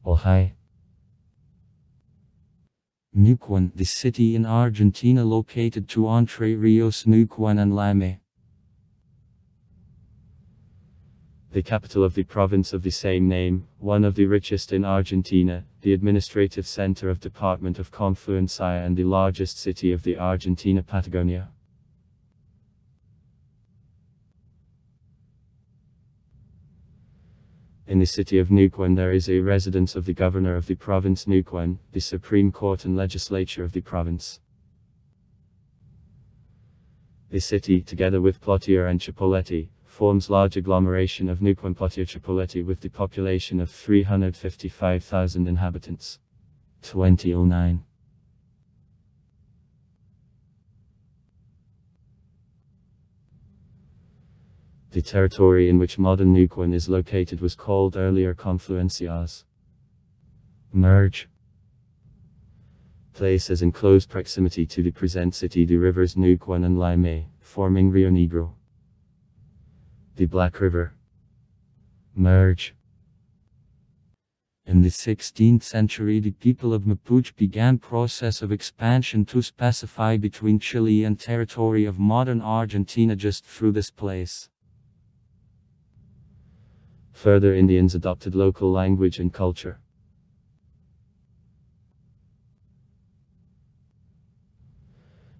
Ojai. Neuquen, the city in Argentina located to Entre Rios, Neuquen and Lime. The capital of the province of the same name, one of the richest in Argentina, the administrative center of department of Confluencia and the largest city of the Argentina Patagonia. In the city of Neuquen there is a residence of the governor of the province Neuquen, the supreme court and legislature of the province. The city, together with Plotier and Chipoleti, forms large agglomeration of Neuquen Plotier Chipoleti with the population of 355,000 inhabitants. 2009. The territory in which modern Neuquen is located was called earlier Confluencias. Merge. Places in close proximity to the present city the rivers Neuquen and Lime, forming Rio Negro. The Black River. Merge. In the 16th century the people of Mapuche began process of expansion to specify between Chile and territory of modern Argentina just through this place. Further Indians adopted local language and culture.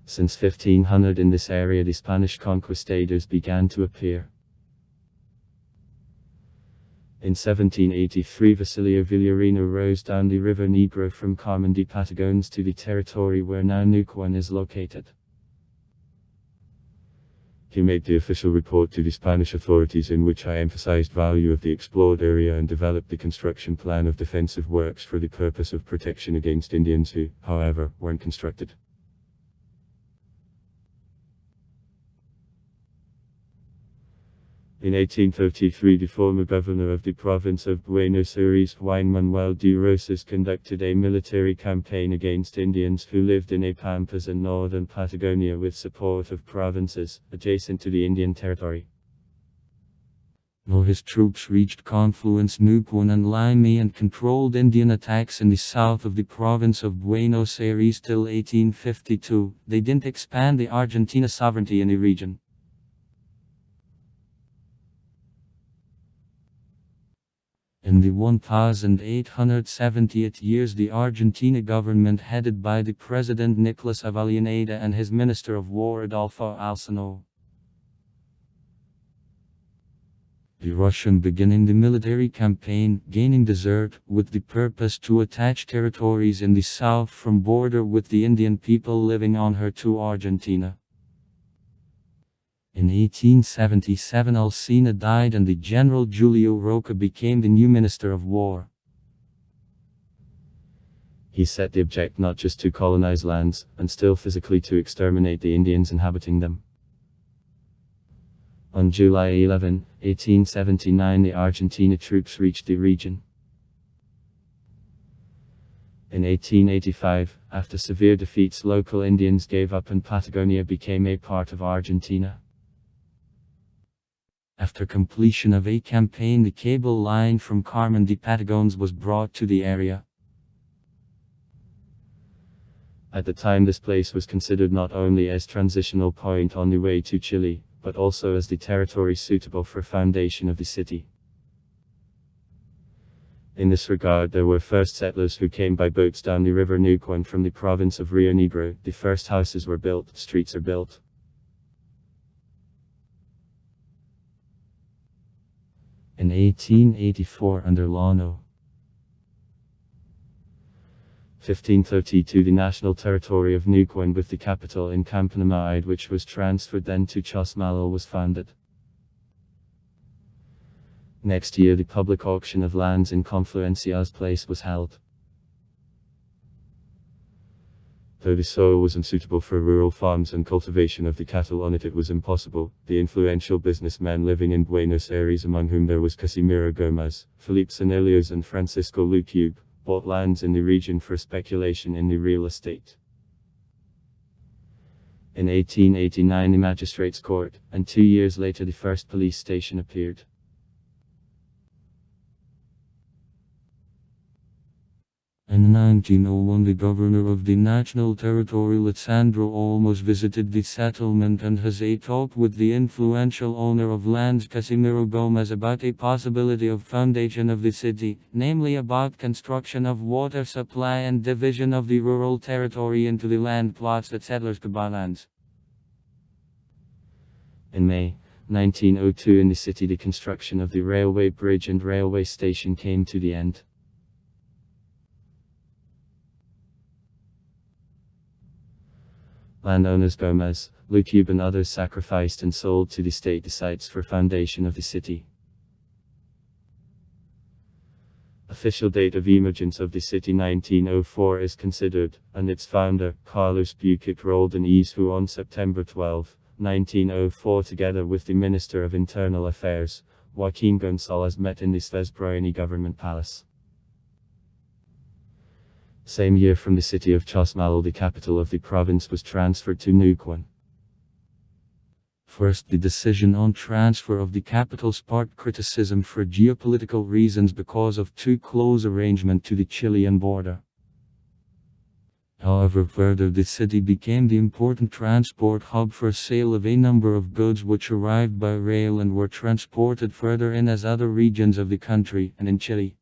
Since 1500 in this area the Spanish conquistadors began to appear. In 1783 Basilio Villarino rose down the river Negro from Carmen de Patagones to the territory where now Neuquen is located. He made the official report to the Spanish authorities in which I emphasized value of the explored area and developed the construction plan of defensive works for the purpose of protection against Indians who, however, weren't constructed. In 1833 the former governor of the province of Buenos Aires, Juan Manuel de Rosas, conducted a military campaign against Indians who lived in the Pampas and northern Patagonia with support of provinces adjacent to the Indian territory. Though his troops reached Confluence, Neuquen and Lime and controlled Indian attacks in the south of the province of Buenos Aires till 1852, they didn't expand the Argentina sovereignty in the region. In the 1870th years the Argentina government headed by the President Nicolas Avellaneda and his Minister of War Adolfo Alsino. The Russian beginning the military campaign, gaining desert, with the purpose to attach territories in the south from border with the Indian people living on her to Argentina. In 1877 Alsina died and the General Julio Roca became the new Minister of War. He set the object not just to colonize lands, and still physically to exterminate the Indians inhabiting them. On July 11, 1879 the Argentina troops reached the region. In 1885, after severe defeats local Indians gave up and Patagonia became a part of Argentina. After completion of a campaign the cable line from Carmen de Patagones was brought to the area. At the time this place was considered not only as transitional point on the way to Chile, but also as the territory suitable for foundation of the city. In this regard there were first settlers who came by boats down the river Neuquen from the province of Rio Negro. The first houses were built, streets are built. In 1884 under Lano. 1532 the national territory of Neuquen with the capital in Campanamide which was transferred then to Chosmalal was founded. Next year the public auction of lands in Confluencia's place was held. Though the soil was unsuitable for rural farms and cultivation of the cattle on it, it was impossible. The influential businessmen living in Buenos Aires, among whom there was Casimiro Gomez, Felipe Sanelios and Francisco Luque, bought lands in the region for speculation in the real estate. In 1889 the magistrates' court, and 2 years later the first police station appeared. In 1901, the governor of the national territory Alessandro Olmos visited the settlement and has a talk with the influential owner of lands Casimiro Gomez about a possibility of foundation of the city, namely about construction of water supply and division of the rural territory into the land plots that settlers could buy lands. In May 1902 in the city, the construction of the railway bridge and railway station came to the end. Landowners Gomez, Neuquen and others sacrificed and sold to the state the sites for foundation of the city. Official date of emergence of the city 1904 is considered, and its founder, Carlos Buquet, rolled an ease who on September 12, 1904 together with the Minister of Internal Affairs, Joaquin Gonzalez met in the Svesbrojeni government palace. Same year from the city of Chosmalal, the capital of the province, was transferred to Neuquen. First, the decision on transfer of the capital sparked criticism for geopolitical reasons because of too close arrangement to the Chilean border. However, further the city became the important transport hub for sale of a number of goods which arrived by rail and were transported further in as other regions of the country and in Chile.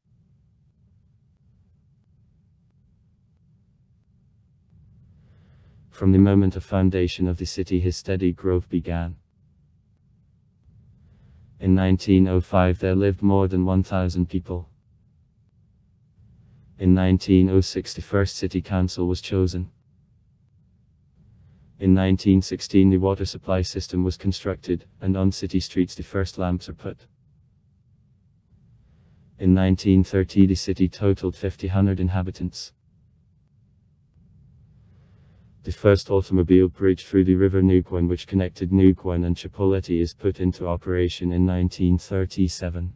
From the moment of foundation of the city, his steady growth began. In 1905 there lived more than 1,000 people. In 1906 the first city council was chosen. In 1916 the water supply system was constructed, and on city streets the first lamps are put. In 1930 the city totaled 500 inhabitants. The first automobile bridge through the river Neuquen, which connected Neuquen and Chipoleti, is put into operation in 1937.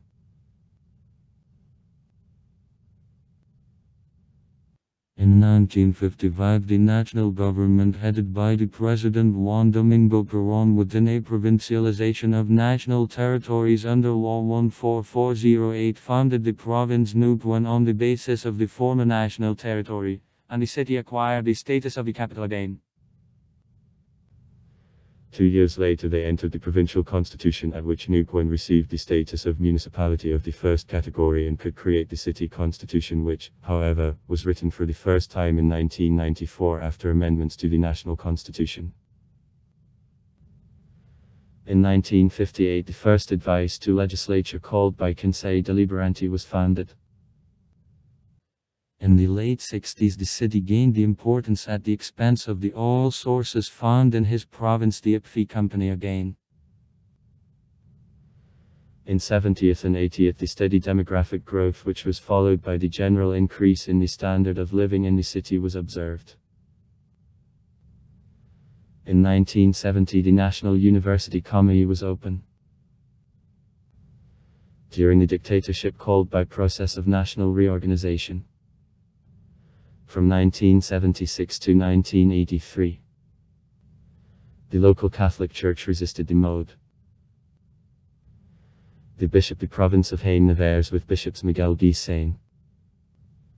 In 1955 the national government headed by the President Juan Domingo Perón within a provincialization of national territories under Law 14408 founded the province Neuquen on the basis of the former national territory, and the city acquired the status of the capital again. 2 years later they entered the provincial constitution, at which Neuquen received the status of municipality of the first category and could create the city constitution, which, however, was written for the first time in 1994 after amendments to the national constitution. In 1958 the first advice to legislature called by Conseil Deliberante was founded. In the late 60s the city gained the importance at the expense of the oil sources found in his province, the IPFI company again. In 70th and 80th the steady demographic growth, which was followed by the general increase in the standard of living in the city, was observed. In 1970 the National University Commune was open. During the dictatorship called by process of national reorganization, from 1976 to 1983, the local Catholic Church resisted the mode. The bishop the province of Haine-Nevers with bishops Miguel Guisain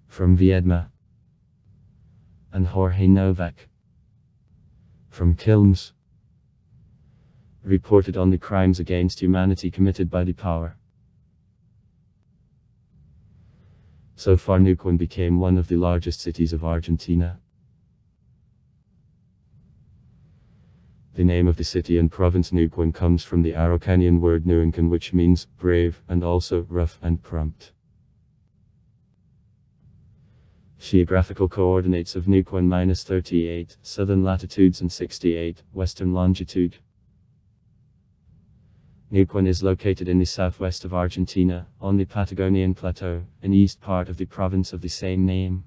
from Viedma and Jorge Novak from Quilmes reported on the crimes against humanity committed by the power. So far Neuquen became one of the largest cities of Argentina. The name of the city and province Neuquen comes from the Araucanian word Neuquen, which means brave and also rough and prompt. Geographical coordinates of Neuquen -38, southern latitudes, and 68, western longitude. Neuquen is located in the southwest of Argentina, on the Patagonian Plateau, in east part of the province of the same name.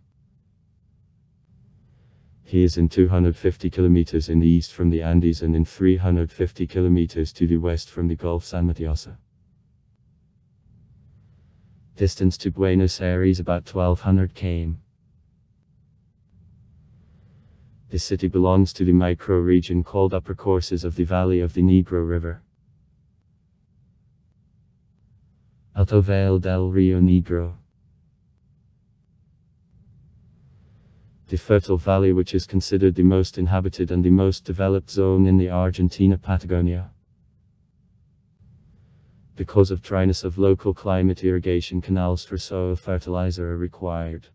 He is in 250 kilometers in the east from the Andes and in 350 kilometers to the west from the Gulf San Mateo. Distance to Buenos Aires about 1200 km. The city belongs to the micro-region called Upper Courses of the Valley of the Negro River. Alto Valle del Rio Negro. The fertile valley, which is considered the most inhabited and the most developed zone in the Argentina Patagonia. Because of dryness of local climate, irrigation canals for soil fertilizer are required.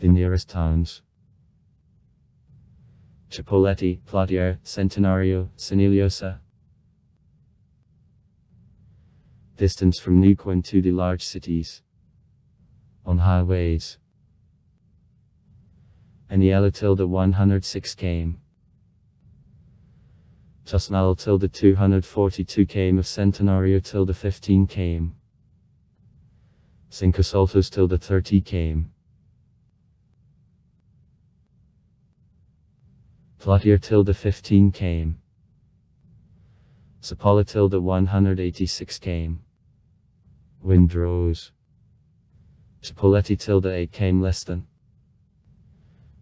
The nearest towns: Chipoleti, Platier, Centenario, Senillosa. Distance from Neuquen to the large cities. On highways: Aniela tilde 106 km. Tusnal tilde 242 km of Centenario tilde 15 km. Cinco Saltos tilde 30 km. Platier tilde 15 km. Sapola tilde 186 km. Windrose. Chipoleti tilde 8 km less than.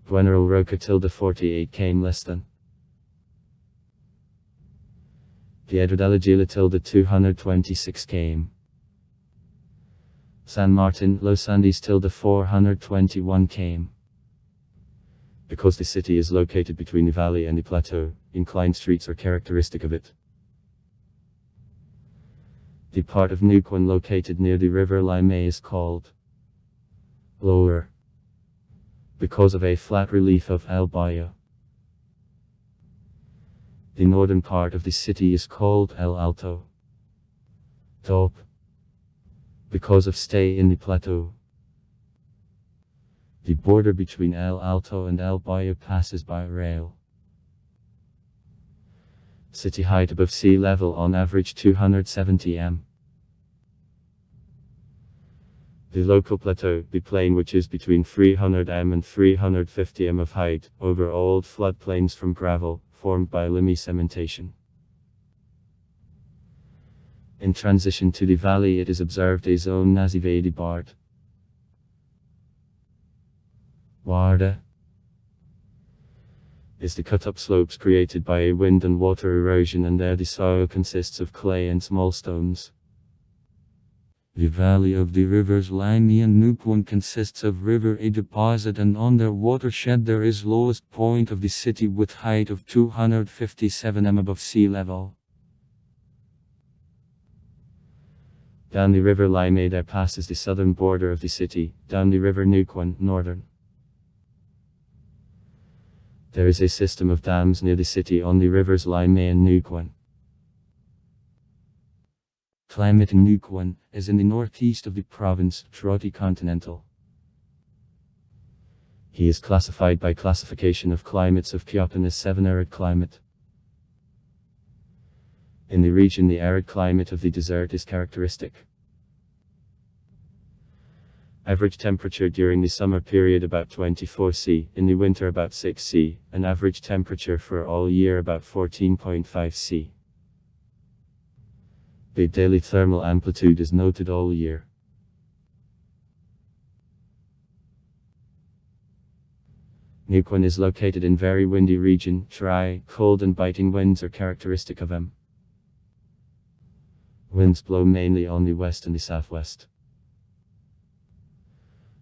General Roca tilde 48 km less than. Piedra della Gila tilde 226 km. San Martin, Los Andes tilde 421 km. Because the city is located between the valley and the plateau, inclined streets are characteristic of it. The part of Neuquen located near the river Lime is called lower, because of a flat relief of El Bayo. The northern part of the city is called El Alto, top, because of stay in the plateau. The border between El Alto and El Bayo passes by rail. City height above sea level on average 270 m. The local plateau, the plain which is between 300 m and 350 m of height, over old floodplains from gravel, formed by limy cementation. In transition to the valley it is observed a zone nazive de Bard. Warda is the cut-up slopes created by a wind and water erosion, and there the soil consists of clay and small stones. The valley of the rivers Lime and Neuquen consists of river a deposit, and on their watershed there is lowest point of the city with height of 257 m above sea level. Down the river Lime there passes the southern border of the city, down the river Neuquen, northern. There is a system of dams near the city on the rivers Lime and Neuquen. Climate in Neuquen is in the northeast of the province, Trotti continental. He is classified by classification of climates of Köppen as 7 arid climate. In the region the arid climate of the desert is characteristic. Average temperature during the summer period about 24 C, in the winter about 6 C, and average temperature for all year about 14.5 C. The daily thermal amplitude is noted all year. Neuquen is located in very windy region, dry, cold and biting winds are characteristic of them. Winds blow mainly on the west and the southwest.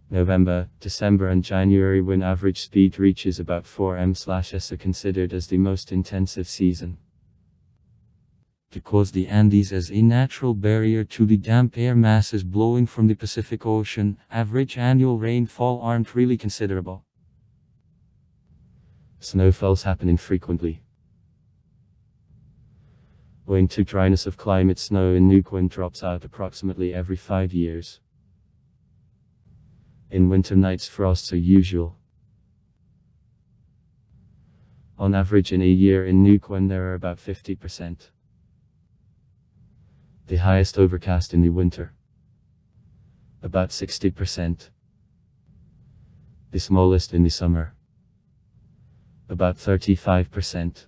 November, December and January when average speed reaches about 4 m/s are considered as the most intensive season. Because the Andes is a natural barrier to the damp air masses blowing from the Pacific Ocean, average annual rainfall aren't really considerable. Snowfalls happen infrequently. Owing to dryness of climate, snow in Neuquen drops out approximately every 5 years. In winter nights frosts are usual. On average in a year in Neuquen there are about 50%. The highest overcast in the winter. About 60%. The smallest in the summer. About 35%.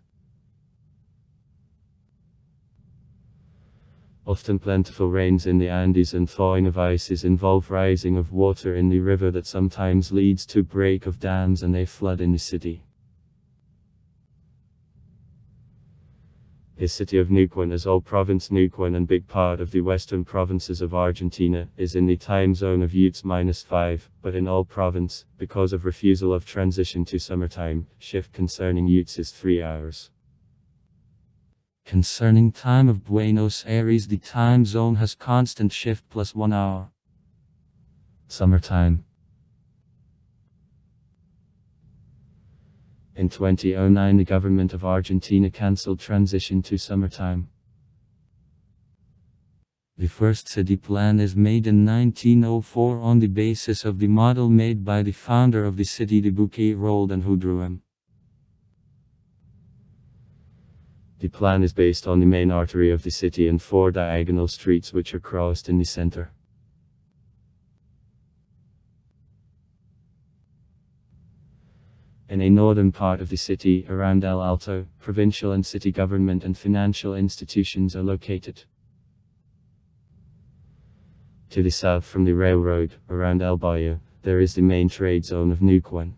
Often plentiful rains in the Andes and thawing of ices involve rising of water in the river that sometimes leads to break of dams and a flood in the city. The city of Neuquen, as all province Neuquen and big part of the western provinces of Argentina, is in the time zone of UTS-5, but in all province, because of refusal of transition to summertime, shift concerning UTS is 3 hours. Concerning time of Buenos Aires, the time zone has constant shift plus 1 hour. Summertime. In 2009, the government of Argentina cancelled transition to summertime. The first city plan is made in 1904 on the basis of the model made by the founder of the city, the Bouquet Rold, and who drew him. The plan is based on the main artery of the city and 4 diagonal streets which are crossed in the center. In a northern part of the city, around El Alto, provincial and city government and financial institutions are located. To the south from the railroad, around El Bahia, there is the main trade zone of Neuquen.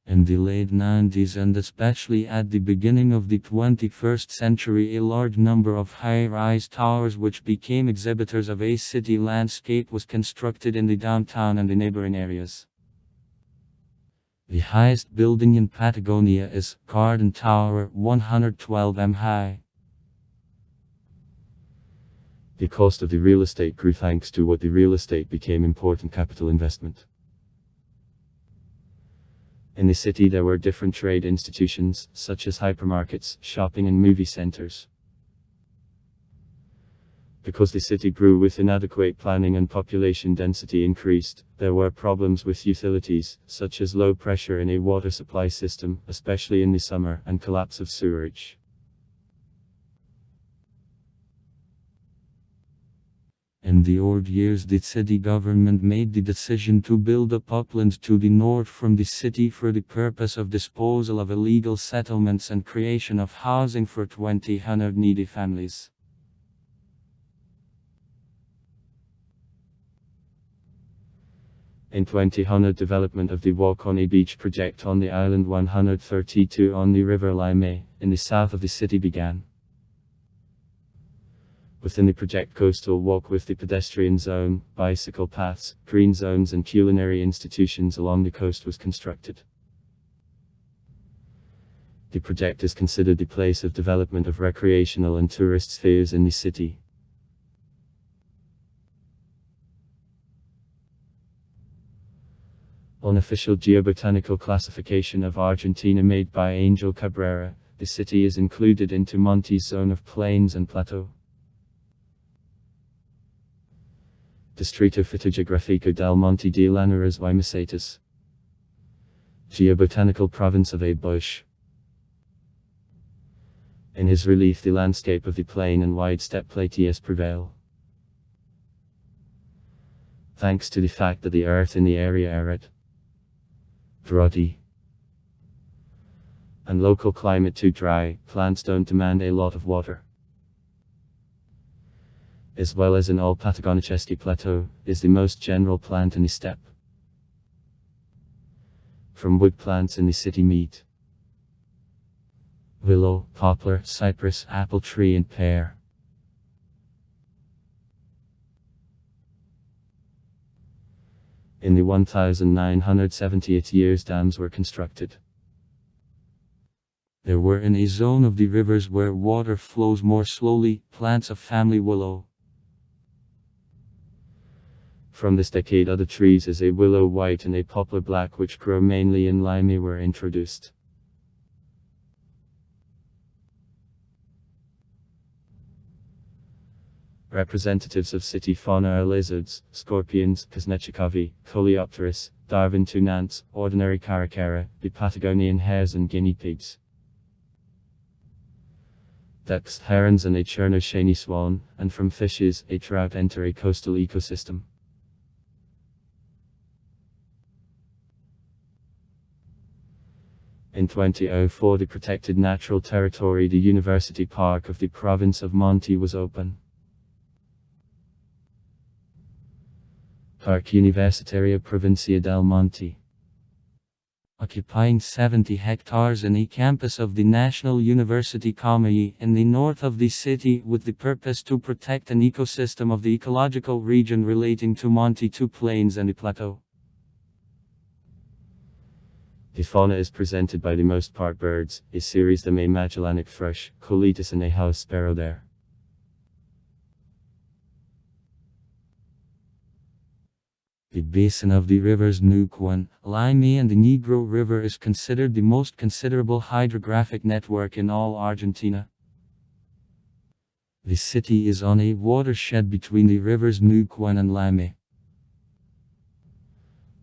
In the late 90s and especially at the beginning of the 21st century, a large number of high-rise towers which became exhibitors of a city landscape was constructed in the downtown and the neighboring areas. The highest building in Patagonia is Garden Tower, 112 m high. The cost of the real estate grew thanks to what the real estate became important capital investment. In the city there were different trade institutions, such as hypermarkets, shopping and movie centers. Because the city grew with inadequate planning and population density increased, there were problems with utilities, such as low pressure in a water supply system, especially in the summer, and collapse of sewerage. In the old years, the city government made the decision to build up upland to the north from the city for the purpose of disposal of illegal settlements and creation of housing for 2,000 needy families. In 2000, development of the Walk on a Beach project on the island 132 on the river Lime, in the south of the city began. Within the project, coastal walk with the pedestrian zone, bicycle paths, green zones and culinary institutions along the coast was constructed. The project is considered the place of development of recreational and tourist spheres in the city. Unofficial geobotanical classification of Argentina made by Angel Cabrera, the city is included into Monte's zone of plains and plateau. Distrito Fitogeográfico del Monte de Llanuras y Mesetas. Geobotanical province of a bush. In his relief, the landscape of the plain and wide steppe plateaus prevail. Thanks to the fact that the earth in the area arid, droughty, and local climate too dry, plants don't demand a lot of water. As well as in all Patagonichesky plateau, is the most general plant in the steppe. From wood plants in the city meet willow, poplar, cypress, apple tree and pear. In the 1978 years, dams were constructed. There were in a zone of the rivers where water flows more slowly, plants of family willow. From this decade, other trees as a willow white and a poplar black, which grow mainly in Lime, were introduced. Representatives of city fauna are lizards, scorpions, Kuznechikovi, Coleopterus, Darwin tunants, ordinary caracara, the Patagonian hares and guinea pigs. Ducks, herons and a Cherno-Shany swan, and from fishes, a trout enter a coastal ecosystem. In 2004, the protected natural territory, the University Park of the province of Monte, was open. Parque Universitario Provincia del Monte. occupying 70 hectares in the campus of the National University Comayi in the north of the city with the purpose to protect an ecosystem of the ecological region relating to Monte II Plains and the plateau. The fauna is presented by the most part birds, a series the Magellanic thrush, Coletus and a house sparrow there. The basin of the rivers Neuquen, Limay and the Negro River is considered the most considerable hydrographic network in all Argentina. The city is on a watershed between the rivers Neuquen and Limay.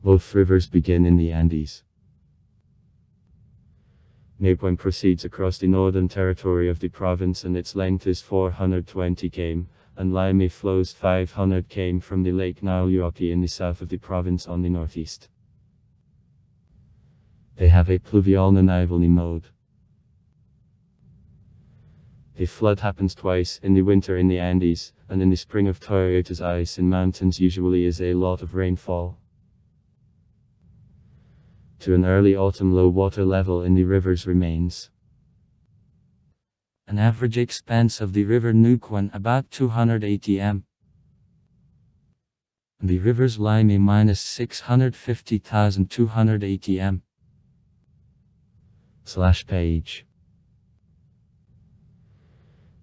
Both rivers begin in the Andes. Neuquen proceeds across the northern territory of the province and its length is 420 km, and Limay flows 500 km from the Lake Neuquen in the south of the province on the northeast. They have a pluvial nivalny mode. The flood happens twice, in the winter in the Andes, and in the spring of Toyota's ice in mountains usually is a lot of rainfall. To an early autumn low water level in the rivers remains. An average expanse of the river Neuquen about 280 m. The rivers Limay minus 650,280 m. /page.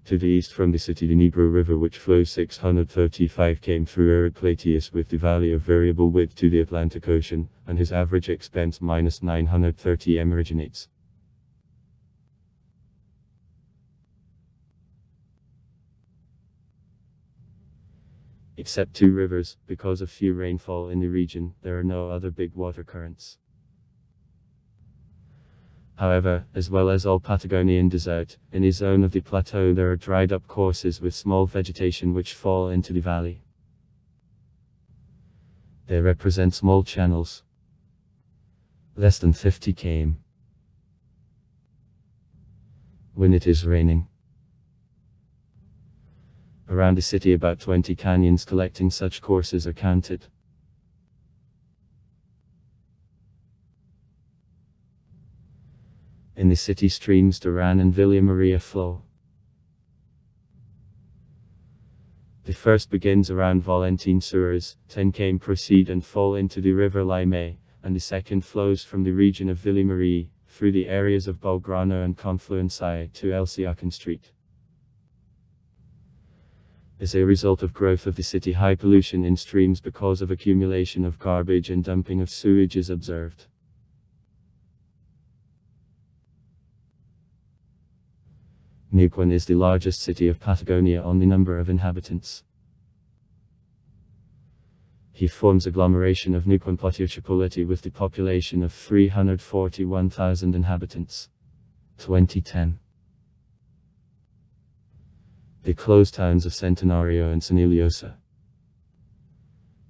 To the east from the city the Negro River which flows 635 km through arid plateaus with the valley of variable width to the Atlantic Ocean, and his average expense minus 930 m originates. Except two rivers, because of few rainfall in the region, there are no other big water currents. However, as well as all Patagonian desert, in a zone of the plateau there are dried up courses with small vegetation which fall into the valley. They represent small channels, less than 50 km. When it is raining. Around the city about 20 canyons collecting such courses are counted. In the city streams Duran and Villa Maria flow. The first begins around Valentin Suarez, 10 km proceed and fall into the river Limay, and the second flows from the region of Villa Maria, through the areas of Belgrano and Confluencia to El Siacan Street. As a result of growth of the city, high pollution in streams because of accumulation of garbage and dumping of sewage is observed. Neuquen is the largest city of Patagonia on the number of inhabitants. He forms agglomeration of Neuquen Plateau Chipoleti with the population of 341,000 inhabitants. 2010. The closed towns of Centenario and San Iliosa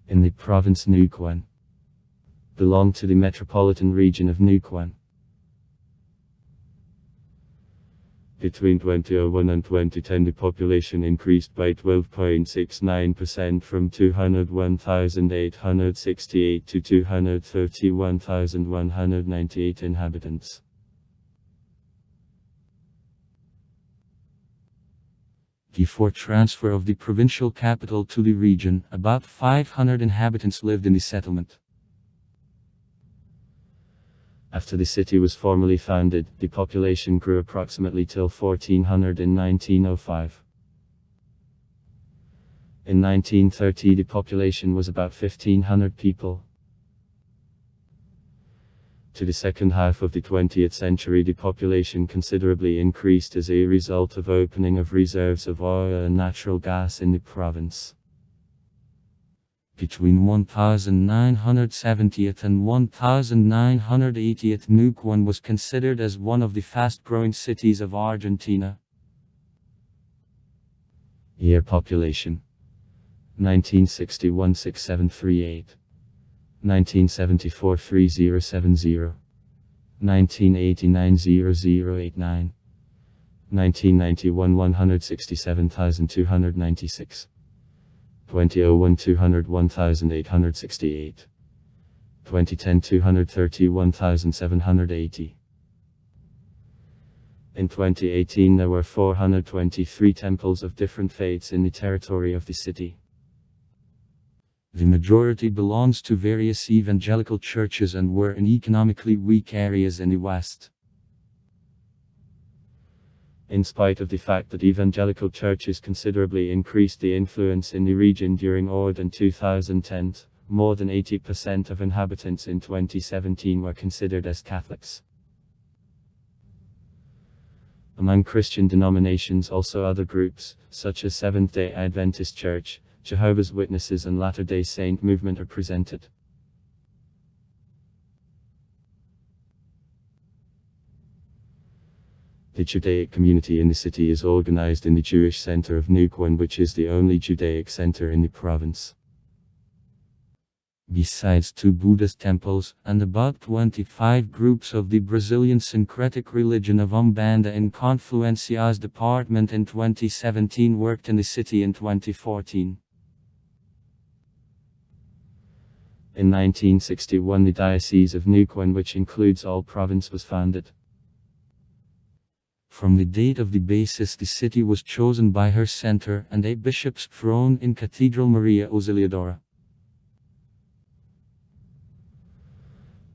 in the province Neuquen belong to the metropolitan region of Neuquen. Between 2001 and 2010 the population increased by 12.69% from 201,868 to 231,198 inhabitants. Before transfer of the provincial capital to the region, about 500 inhabitants lived in the settlement. After the city was formally founded, the population grew approximately till 1400 in 1905. In 1930 the population was about 1500 people. To the second half of the 20th century the population considerably increased as a result of opening of reserves of oil and natural gas in the province. Between 1970th and 1980th Neuquen was considered as one of the fast-growing cities of Argentina. Year population 1961 6738, 1974 3070, 1989 0089, 1991 167,296, 2001 201,868, 2010 231,780. In 2018 there were 423 temples of different faiths in the territory of the city. The majority belongs to various evangelical churches and were in economically weak areas in the West. In spite of the fact that evangelical churches considerably increased the influence in the region during ORD and 2010, more than 80% of inhabitants in 2017 were considered as Catholics. Among Christian denominations, also other groups, such as Seventh-day Adventist Church, Jehovah's Witnesses and Latter-day Saint movement are presented. The Judaic community in the city is organized in the Jewish center of Neuquen, which is the only Judaic center in the province. Besides 2 Buddhist temples, and about 25 groups of the Brazilian syncretic religion of Umbanda in Confluencia's department in 2017 worked in the city in 2014. In 1961 the Diocese of Neuquen, which includes all province, was founded. From the date of the basis the city was chosen by her center and a bishop's throne in Cathedral Maria Auxiliadora.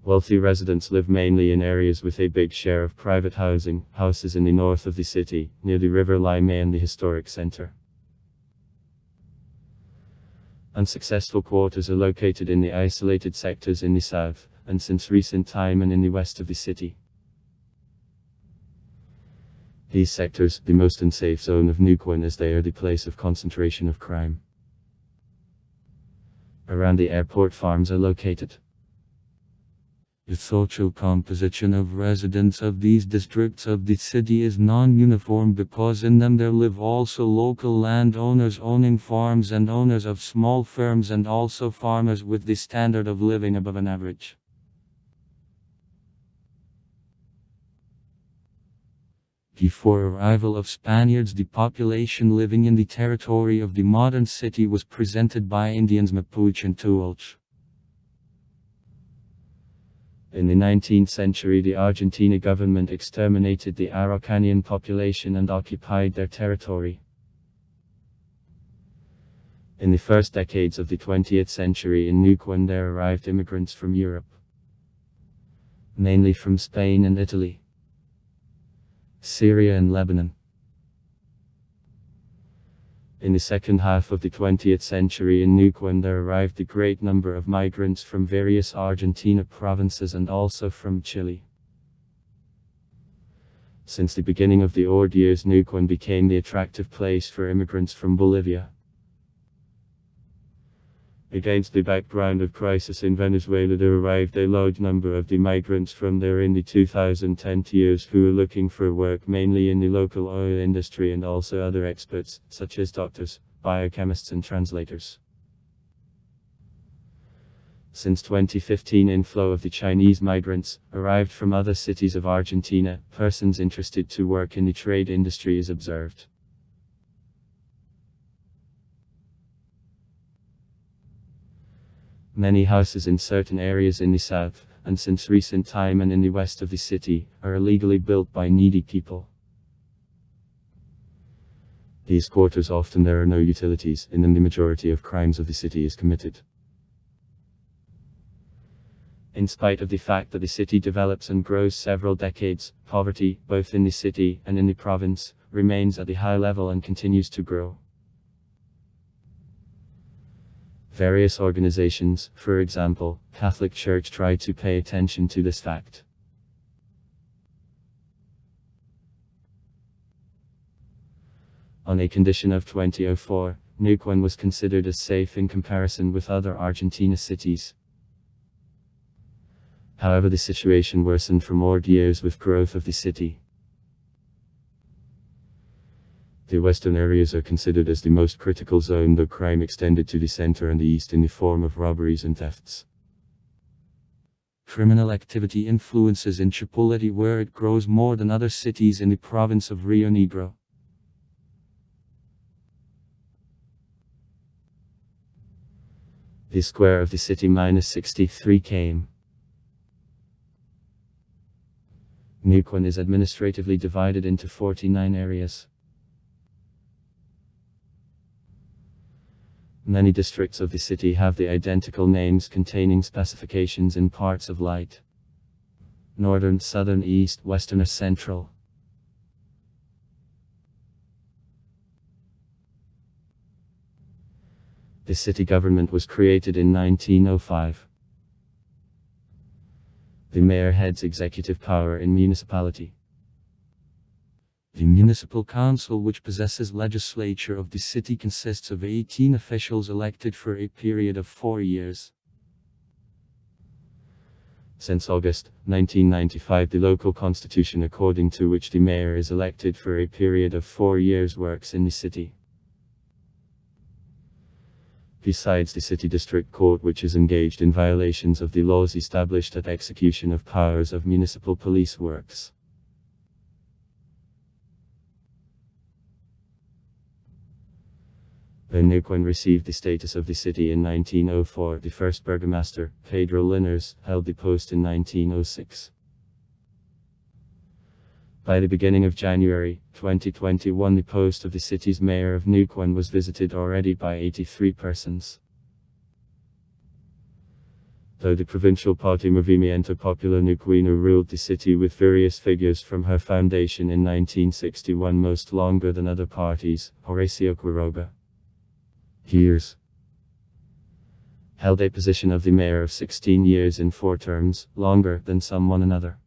Wealthy residents live mainly in areas with a big share of private housing, houses in the north of the city, near the river Lime and the historic center. Unsuccessful quarters are located in the isolated sectors in the south, and since recent time and in the west of the city. These sectors, the most unsafe zone of Neuquen, as they are the place of concentration of crime. Around the airport farms are located. The social composition of residents of these districts of the city is non-uniform because in them there live also local landowners owning farms and owners of small firms and also farmers with the standard of living above an average. Before arrival of Spaniards, the population living in the territory of the modern city was presented by Indians Mapuche and Tuolche. In the 19th century the Argentina government exterminated the Araucanian population and occupied their territory. In the first decades of the 20th century in Neuquen there arrived immigrants from Europe, mainly from Spain and Italy, Syria and Lebanon. In the second half of the 20th century in Neuquen there arrived a great number of migrants from various Argentina provinces and also from Chile. Since the beginning of the ORD years Neuquen became the attractive place for immigrants from Bolivia. Against the background of crisis in Venezuela there arrived a large number of the migrants from there in the 2010 years who were looking for work mainly in the local oil industry and also other experts, such as doctors, biochemists and translators. Since 2015 inflow of the Chinese migrants, arrived from other cities of Argentina, persons interested to work in the trade industry is observed. Many houses in certain areas in the south, and since recent time and in the west of the city, are illegally built by needy people. These quarters often there are no utilities, in them the majority of crimes of the city is committed. In spite of the fact that the city develops and grows several decades, poverty, both in the city and in the province, remains at the high level and continues to grow. Various organizations, for example, Catholic Church, try to pay attention to this fact. On a condition of 2004, Neuquen was considered as safe in comparison with other Argentina cities. However, the situation worsened for more years with growth of the city. The western areas are considered as the most critical zone, though crime extended to the center and the east in the form of robberies and thefts. Criminal activity influences in Chipoleti where it grows more than other cities in the province of Rio Negro. The square of the city -63 km. Neuquen is administratively divided into 49 areas. Many districts of the city have the identical names containing specifications in parts of light. Northern, southern, east, western or central. The city government was created in 1905. The mayor heads executive power in municipality. The municipal council, which possesses legislature of the city, consists of 18 officials elected for a period of 4 years. Since August 1995, the local constitution according to which the mayor is elected for a period of 4 years works in the city. Besides, the city district court, which is engaged in violations of the laws established at execution of powers of municipal police, works. When Neuquen received the status of the city in 1904, the first burgomaster, Pedro Linares, held the post in 1906. By the beginning of January 2021, the post of the city's mayor of Neuquen was visited already by 83 persons. Though the provincial party Movimiento Popular Neuqueno ruled the city with various figures from her foundation in 1961, most longer than other parties, Horacio Quiroga years held a position of the mayor of 16 years in 4 terms, longer than some one another.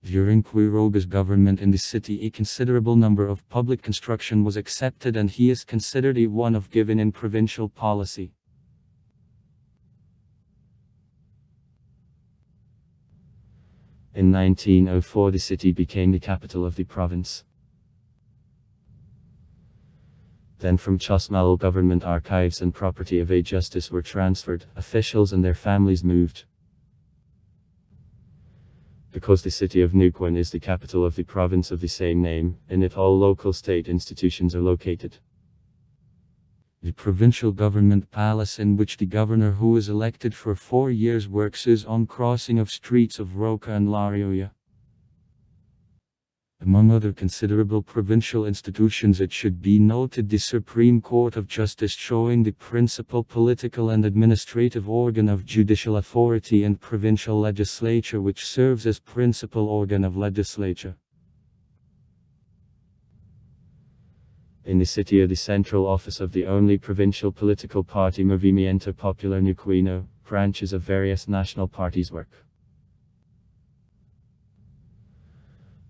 During Quiroga's government in the city, a considerable number of public construction was accepted, and he is considered a one of given in provincial policy. In 1904, the city became the capital of the province. Then from Chosmalal government archives and property of a justice were transferred, officials and their families moved. Because the city of Neuquen is the capital of the province of the same name, in it all local state institutions are located. The provincial government palace, in which the governor, who is elected for 4 years, works, is on crossing of streets of Roca and La Rioja. Among other considerable provincial institutions, it should be noted the Supreme Court of Justice, showing the principal political and administrative organ of judicial authority, and provincial legislature, which serves as principal organ of legislature. In the city are the central office of the only provincial political party Movimiento Popular Neuqueno. Branches of various national parties work.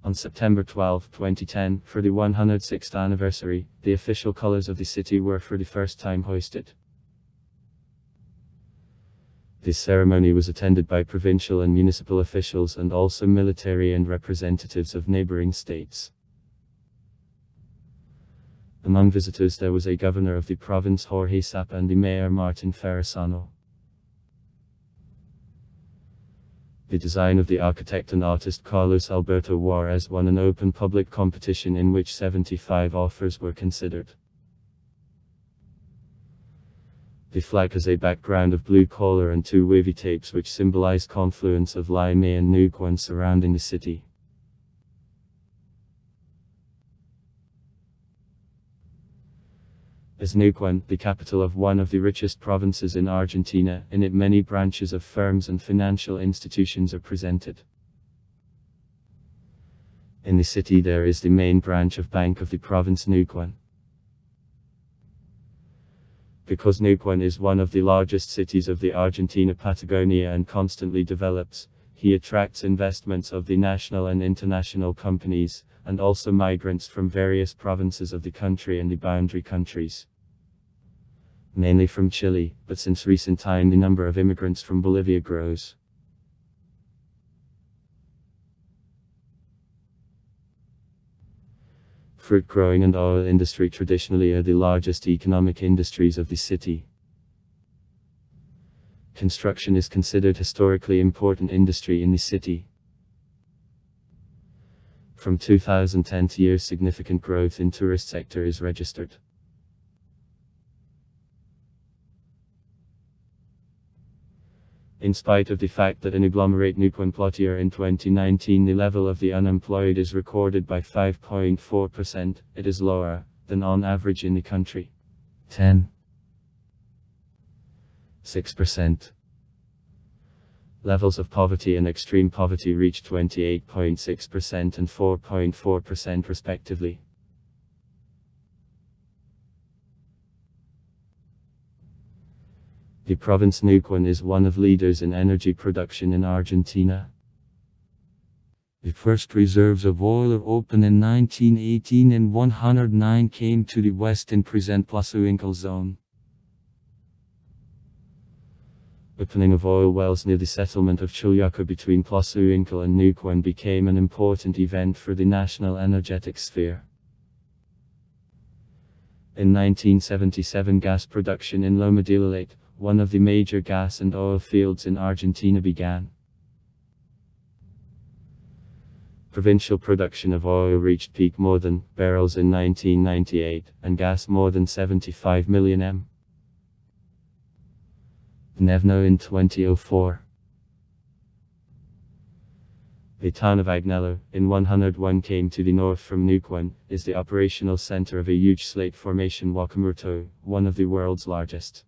On September 12, 2010, for the 106th anniversary, the official colors of the city were for the first time hoisted. This ceremony was attended by provincial and municipal officials and also military and representatives of neighboring states. Among visitors there was a governor of the province, Jorge Sap, and the mayor, Martin Ferrasano. The design of the architect and artist Carlos Alberto Juarez won an open public competition in which 75 offers were considered. The flag has a background of blue color and 2 wavy tapes which symbolize confluence of Lime and Neuquen surrounding the city. As Neuquen, the capital of one of the richest provinces in Argentina, in it many branches of firms and financial institutions are presented. In the city there is the main branch of Bank of the province Neuquen. Because Neuquen is one of the largest cities of the Argentina Patagonia and constantly develops, he attracts investments of the national and international companies, and also migrants from various provinces of the country and the boundary countries. Mainly from Chile, but since recent time the number of immigrants from Bolivia grows. Fruit growing and oil industry traditionally are the largest economic industries of the city. Construction is considered historically important industry in the city. From 2010 to years, significant growth in tourist sector is registered. In spite of the fact that an agglomerate Neuquen Plotier in 2019 the level of the unemployed is recorded by 5.4%, it is lower than on average in the country. 10.6%. Levels of poverty and extreme poverty reach 28.6% and 4.4% respectively. The province Neuquen is one of leaders in energy production in Argentina. The first reserves of oil are open in 1918 and 109 came to the west in present Neuquen zone. Opening of oil wells near the settlement of Chilyaco between Neuquen and Neuquen became an important event for the national energetic sphere. In 1977 gas production in Loma de la Lake, one of the major gas and oil fields in Argentina, began. Provincial production of oil reached peak more than barrels in 1998, and gas more than 75 million m. Nevno in 2004. The town of Agnello, in 101 km to the north from Neuquen, is the operational center of a huge slate formation Huacamurto, one of the world's largest.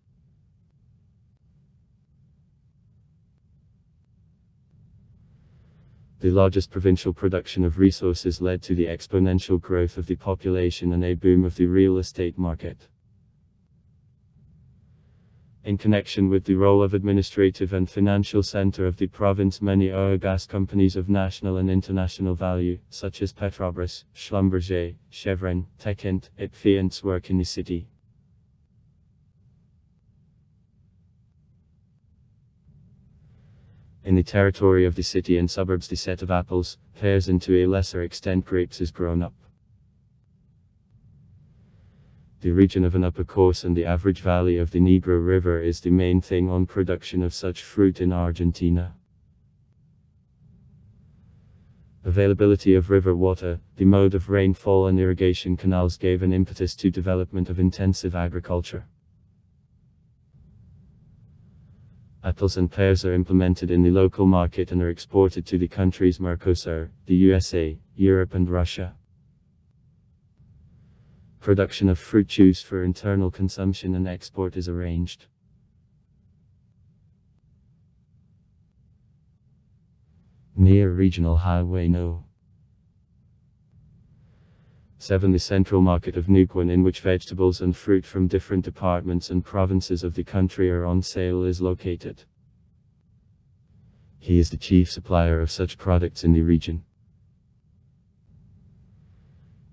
The largest provincial production of resources led to the exponential growth of the population and a boom of the real estate market. In connection with the role of administrative and financial center of the province, many oil gas companies of national and international value, such as Petrobras, Schlumberger, Chevron, Techint, Itfiance, work in the city. In the territory of the city and suburbs, the set of apples, pears, and to a lesser extent grapes is grown up. The region of an upper course and the average valley of the Negro River is the main thing on production of such fruit in Argentina. Availability of river water, the mode of rainfall and irrigation canals gave an impetus to development of intensive agriculture. Apples and pears are implemented in the local market and are exported to the countries Mercosur, the USA, Europe and Russia. Production of fruit juice for internal consumption and export is arranged. Near Regional Highway No. 7. The central market of Neuquen, in which vegetables and fruit from different departments and provinces of the country are on sale, is located. He is the chief supplier of such products in the region.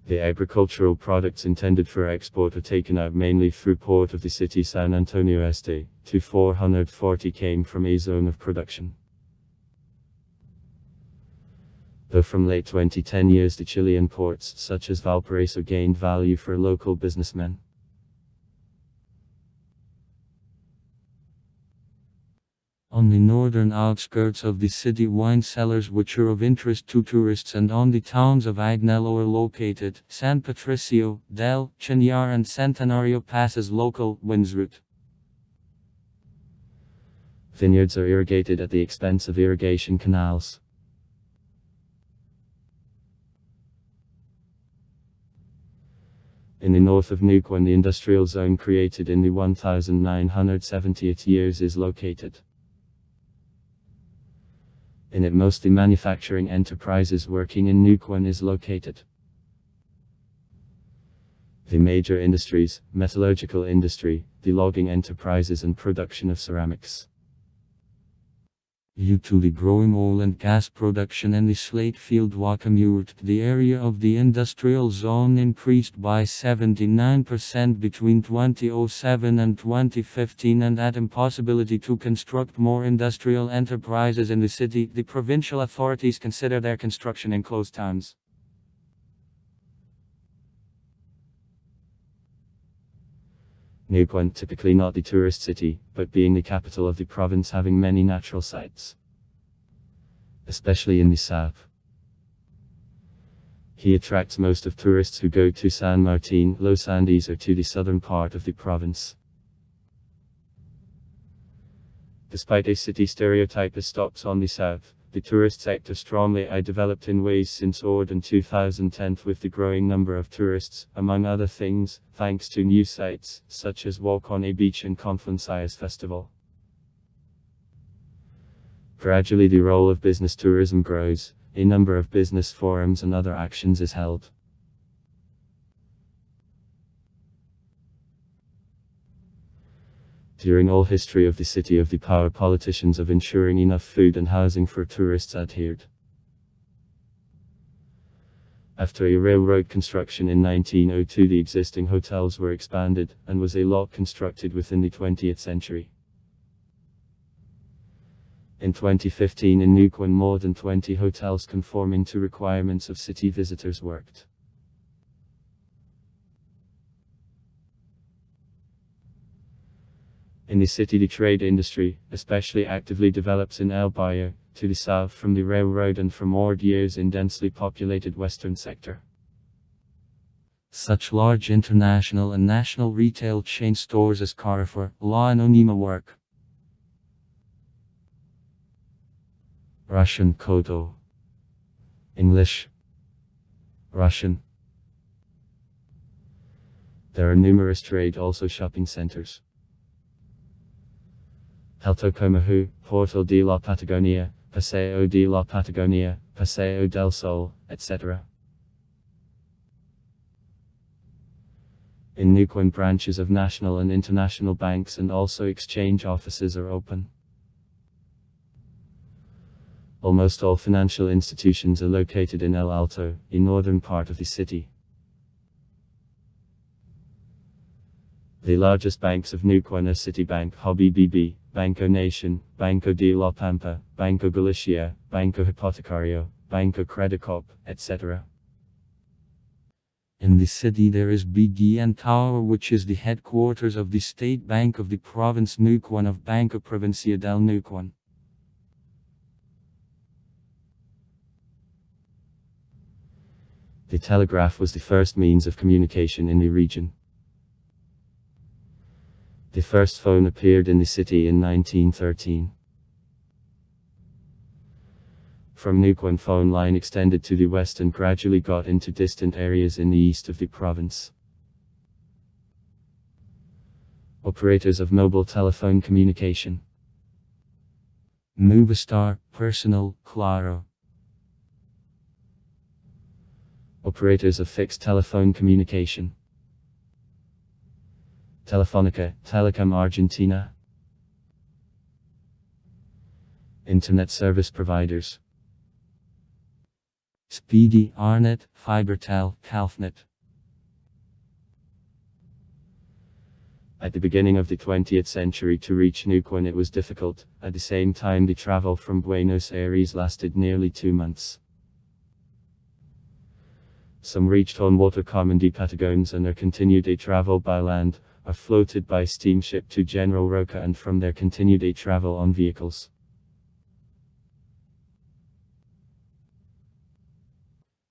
The agricultural products intended for export are taken out mainly through port of the city San Antonio Este, to 440 km from a zone of production. Though from late 2010 years the Chilean ports, such as Valparaiso, gained value for local businessmen. On the northern outskirts of the city, wine cellars which are of interest to tourists and on the towns of Agnello are located. San Patricio, Del Chinar and Centenario passes local winds route. Vineyards are irrigated at the expense of irrigation canals. In the north of Neuquen, the industrial zone created in the 1970th years is located. In it mostly manufacturing enterprises working in Neuquen is located. The major industries, metallurgical industry, the logging enterprises and production of ceramics. Due to the growing oil and gas production and the slate field Huacamurto, the area of the industrial zone increased by 79% between 2007 and 2015, and that impossibility to construct more industrial enterprises in the city, the provincial authorities consider their construction in closed times. Neuquen, typically not the tourist city, but being the capital of the province, having many natural sights, especially in the south. He attracts most of tourists who go to San Martin, Los Andes or to the southern part of the province. Despite a city stereotype as stops on the south, the tourist sector strongly developed in ways since in 2010 with the growing number of tourists, among other things, thanks to new sites, such as Walk on a Beach and Confluencias Festival. Gradually the role of business tourism grows, a number of business forums and other actions is held. During all history of the city of the power politicians of ensuring enough food and housing for tourists adhered. After a railroad construction in 1902 the existing hotels were expanded, and was a lot constructed within the 20th century. In 2015 in Neuquen more than 20 hotels conforming to requirements of city visitors worked. In the city the trade industry, especially actively develops in El Barrio, to the south from the railroad and from odd years in densely populated western sector. Such large international and national retail chain stores as Carrefour, La and Onima work. Russian Koto. English. Russian. There are numerous trade also shopping centers. Alto Comahu, Portal de la Patagonia, Paseo de la Patagonia, Paseo del Sol, etc. In Neuquen branches of national and international banks and also exchange offices are open. Almost all financial institutions are located in El Alto, a northern part of the city. The largest banks of Neuquen are Citibank, HBBB, Banco Nation, Banco de la Pampa, Banco Galicia, Banco Hipotecario, Banco Credicop, etc. In the city there is BDN Tower, which is the headquarters of the State Bank of the province Neuquen of Banco Provincia del Neuquen. The telegraph was the first means of communication in the region. The first phone appeared in the city in 1913. From Neuquen phone line extended to the west and gradually got into distant areas in the east of the province. Operators of mobile telephone communication. Movistar, Personal, Claro. Operators of fixed telephone communication. Telefonica, Telecom Argentina. Internet service providers. Speedy, Arnet, Fibertel, Calfnet. At the beginning of the 20th century to reach Neuquen it was difficult, at the same time the travel from Buenos Aires lasted nearly 2 months. Some reached on water common de Patagones and there continued a travel by land, are floated by steamship to General Roca and from there continued a travel on vehicles.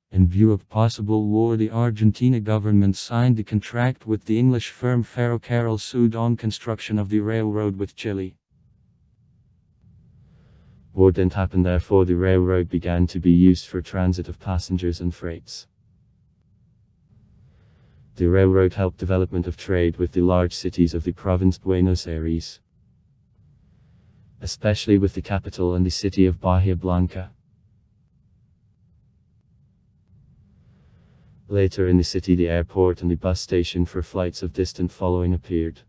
In view of possible war the Argentina government signed the contract with the English firm Ferrocarril Sud on construction of the railroad with Chile. War didn't happen, therefore the railroad began to be used for transit of passengers and freights. The railroad helped development of trade with the large cities of the province Buenos Aires, especially with the capital and the city of Bahia Blanca. Later in the city the airport and the bus station for flights of distant following appeared.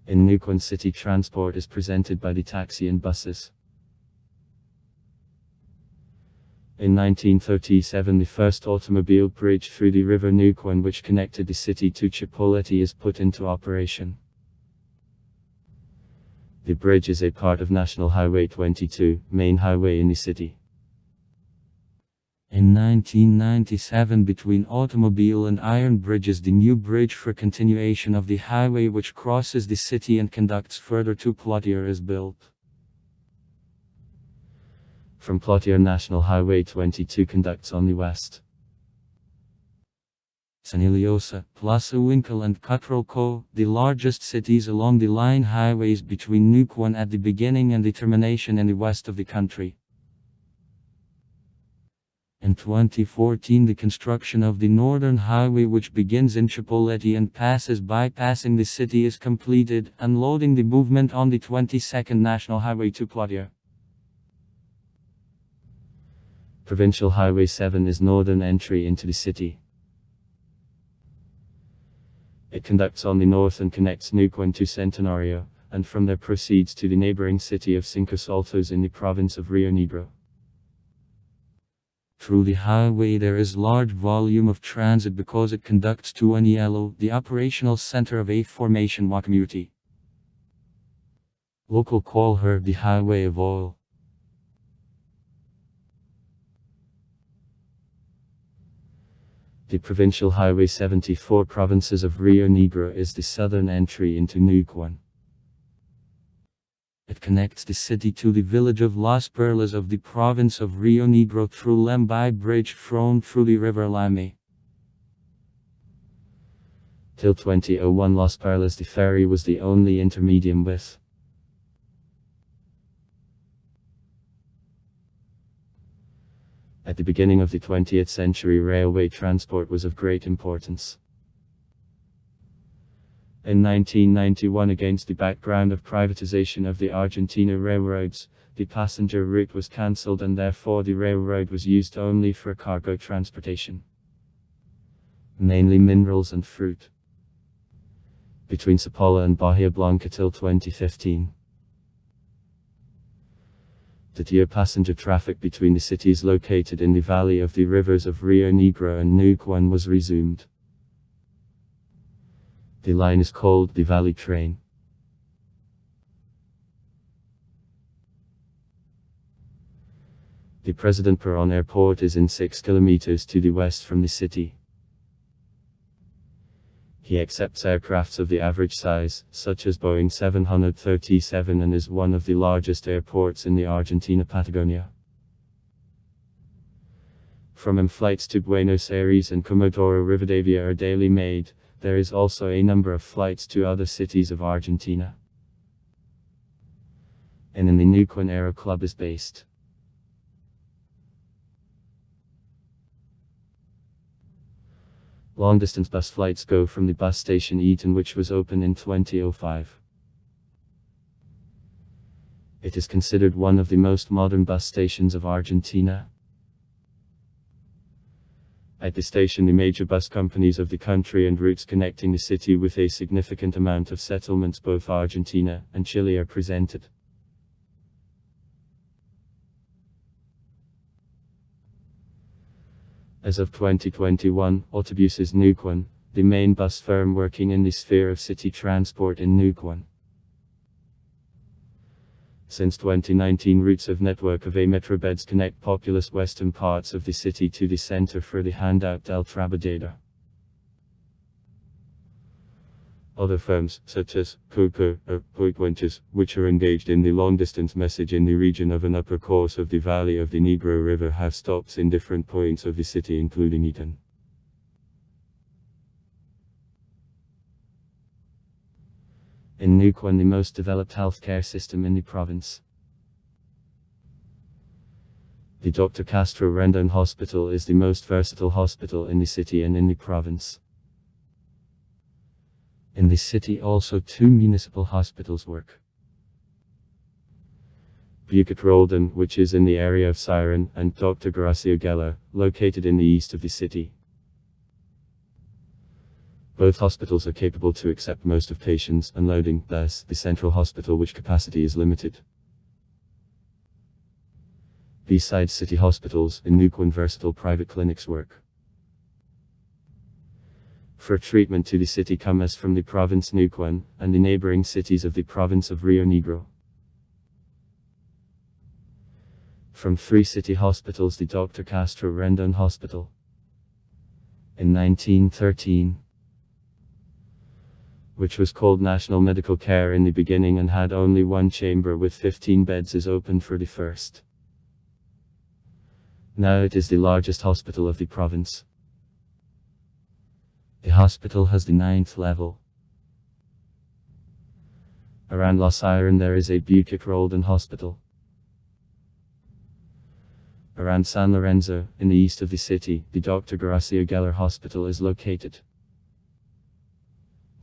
In Neuquen city transport is presented by the taxi and buses. In 1937 the first automobile bridge through the river Neuquen which connected the city to Chipoleti is put into operation. The bridge is a part of National Highway 22, main highway in the city. In 1997 between Automobile and Iron Bridges the new bridge for continuation of the highway which crosses the city and conducts further to Plotier is built. From Plotier National Highway 22 conducts on the west. San Iliosa, Plaza Winkle and Cutralco, the largest cities along the line highways between Neuquen at the beginning and the termination in the west of the country. In 2014, the construction of the Northern Highway, which begins in Chipoleti and passes bypassing the city, is completed, unloading the movement on the 22nd National Highway to Claudia. Provincial Highway 7 is northern entry into the city. It conducts on the north and connects Neuquen to Centenario, and from there proceeds to the neighboring city of Cinco Saltos in the province of Rio Negro. Through the highway there is large volume of transit because it conducts to Anielo, the operational center of a formation wa community. Local call her the Highway of Oil. The Provincial Highway 74 provinces of Rio Negro is the southern entry into Neuquen. It connects the city to the village of Las Perlas of the province of Rio Negro through Lembai Bridge thrown through the river Lame. Till 2001 Las Perlas the ferry was the only intermedium with. At the beginning of the 20th century, railway transport was of great importance. In 1991, against the background of privatization of the Argentina railroads, the passenger route was cancelled and therefore the railroad was used only for cargo transportation, mainly minerals and fruit, between Sapola and Bahia Blanca till 2015. The dear passenger traffic between the cities located in the valley of the rivers of Rio Negro and Neuquen was resumed. The line is called the Valley Train. The President Perón Airport is in 6 kilometers to the west from the city. He accepts aircrafts of the average size, such as Boeing 737, and is one of the largest airports in the Argentina Patagonia. From him flights to Buenos Aires and Comodoro Rivadavia are daily made. There is also a number of flights to other cities of Argentina. And in the Neuquen Aero Club is based. Long-distance bus flights go from the bus station Eaton, which was opened in 2005. It is considered one of the most modern bus stations of Argentina. At the station, the major bus companies of the country and routes connecting the city with a significant amount of settlements, both Argentina and Chile, are presented. As of 2021, Autobuses Neuquen, the main bus firm working in the sphere of city transport in Neuquen. Since 2019, routes of network of metrobeds connect populous western parts of the city to the center for the handout del Trabajador. Other firms, such as Coco or Puigpuentes, which are engaged in the long-distance message in the region of an upper course of the valley of the Negro River, have stops in different points of the city, including Eaton. In Neuquen, the most developed healthcare system in the province. The Dr. Castro Rendon Hospital is the most versatile hospital in the city and in the province. In the city also 2 municipal hospitals work. Bukit Roldan, which is in the area of Siren, and Dr. Gracio Geller, located in the east of the city. Both hospitals are capable to accept most of patients, unloading, thus, the central hospital, which capacity is limited. Besides city hospitals, in Neuquen versatile private clinics work. For treatment to the city comes from the province Neuquen, and the neighboring cities of the province of Rio Negro. From 3 city hospitals, the Dr. Castro Rendon Hospital. In 1913, which was called National Medical Care in the beginning and had only 1 chamber with 15 beds, is opened for the first. Now it is the largest hospital of the province. The hospital has the 9th level. Around Los Iron there is a Bukic-Roldan hospital. Around San Lorenzo, in the east of the city, the Dr. Gracia Geller Hospital is located.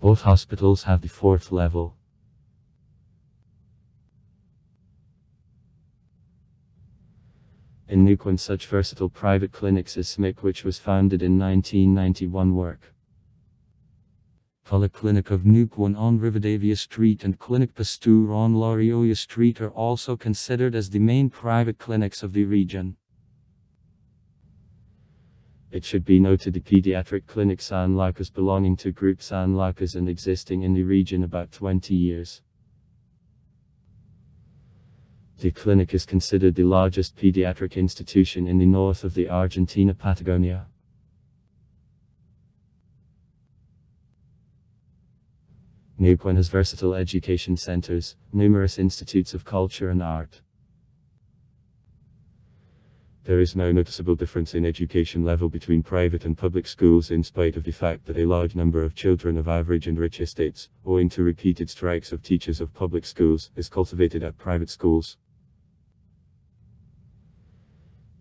Both hospitals have the 4th level. In Neuquen such versatile private clinics as SMIC, which was founded in 1991, work. Polyclinic of Neuquen on Rivadavia Street and Clinic Pasteur on Lorioya Street are also considered as the main private clinics of the region. It should be noted the pediatric clinic San Lucas belonging to Group San Lucas and existing in the region about 20 years. The clinic is considered the largest pediatric institution in the north of the Argentina Patagonia. Neuquen has versatile education centers, numerous institutes of culture and art. There is no noticeable difference in education level between private and public schools, in spite of the fact that a large number of children of average and rich estates, owing to repeated strikes of teachers of public schools, is cultivated at private schools.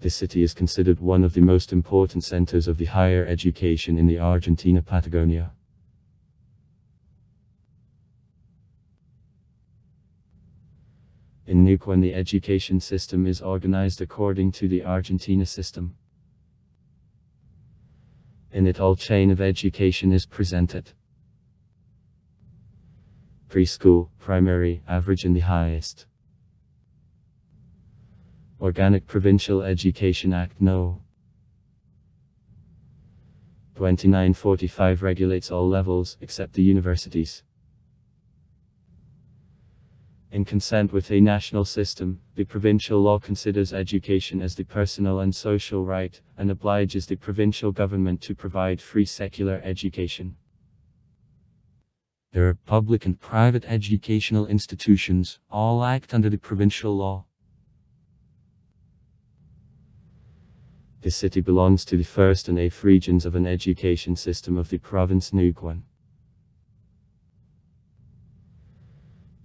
This city is considered one of the most important centers of the higher education in the Argentina Patagonia. In Neuquen, the education system is organized according to the Argentina system. In it, all chain of education is presented. Preschool, primary, average and the highest. Organic Provincial Education Act No. 2945 regulates all levels, except the universities. In consent with a national system, the provincial law considers education as the personal and social right, and obliges the provincial government to provide free secular education. There are public and private educational institutions, all act under the provincial law. The city belongs to the 1st and 8th regions of an education system of the province Neuquen.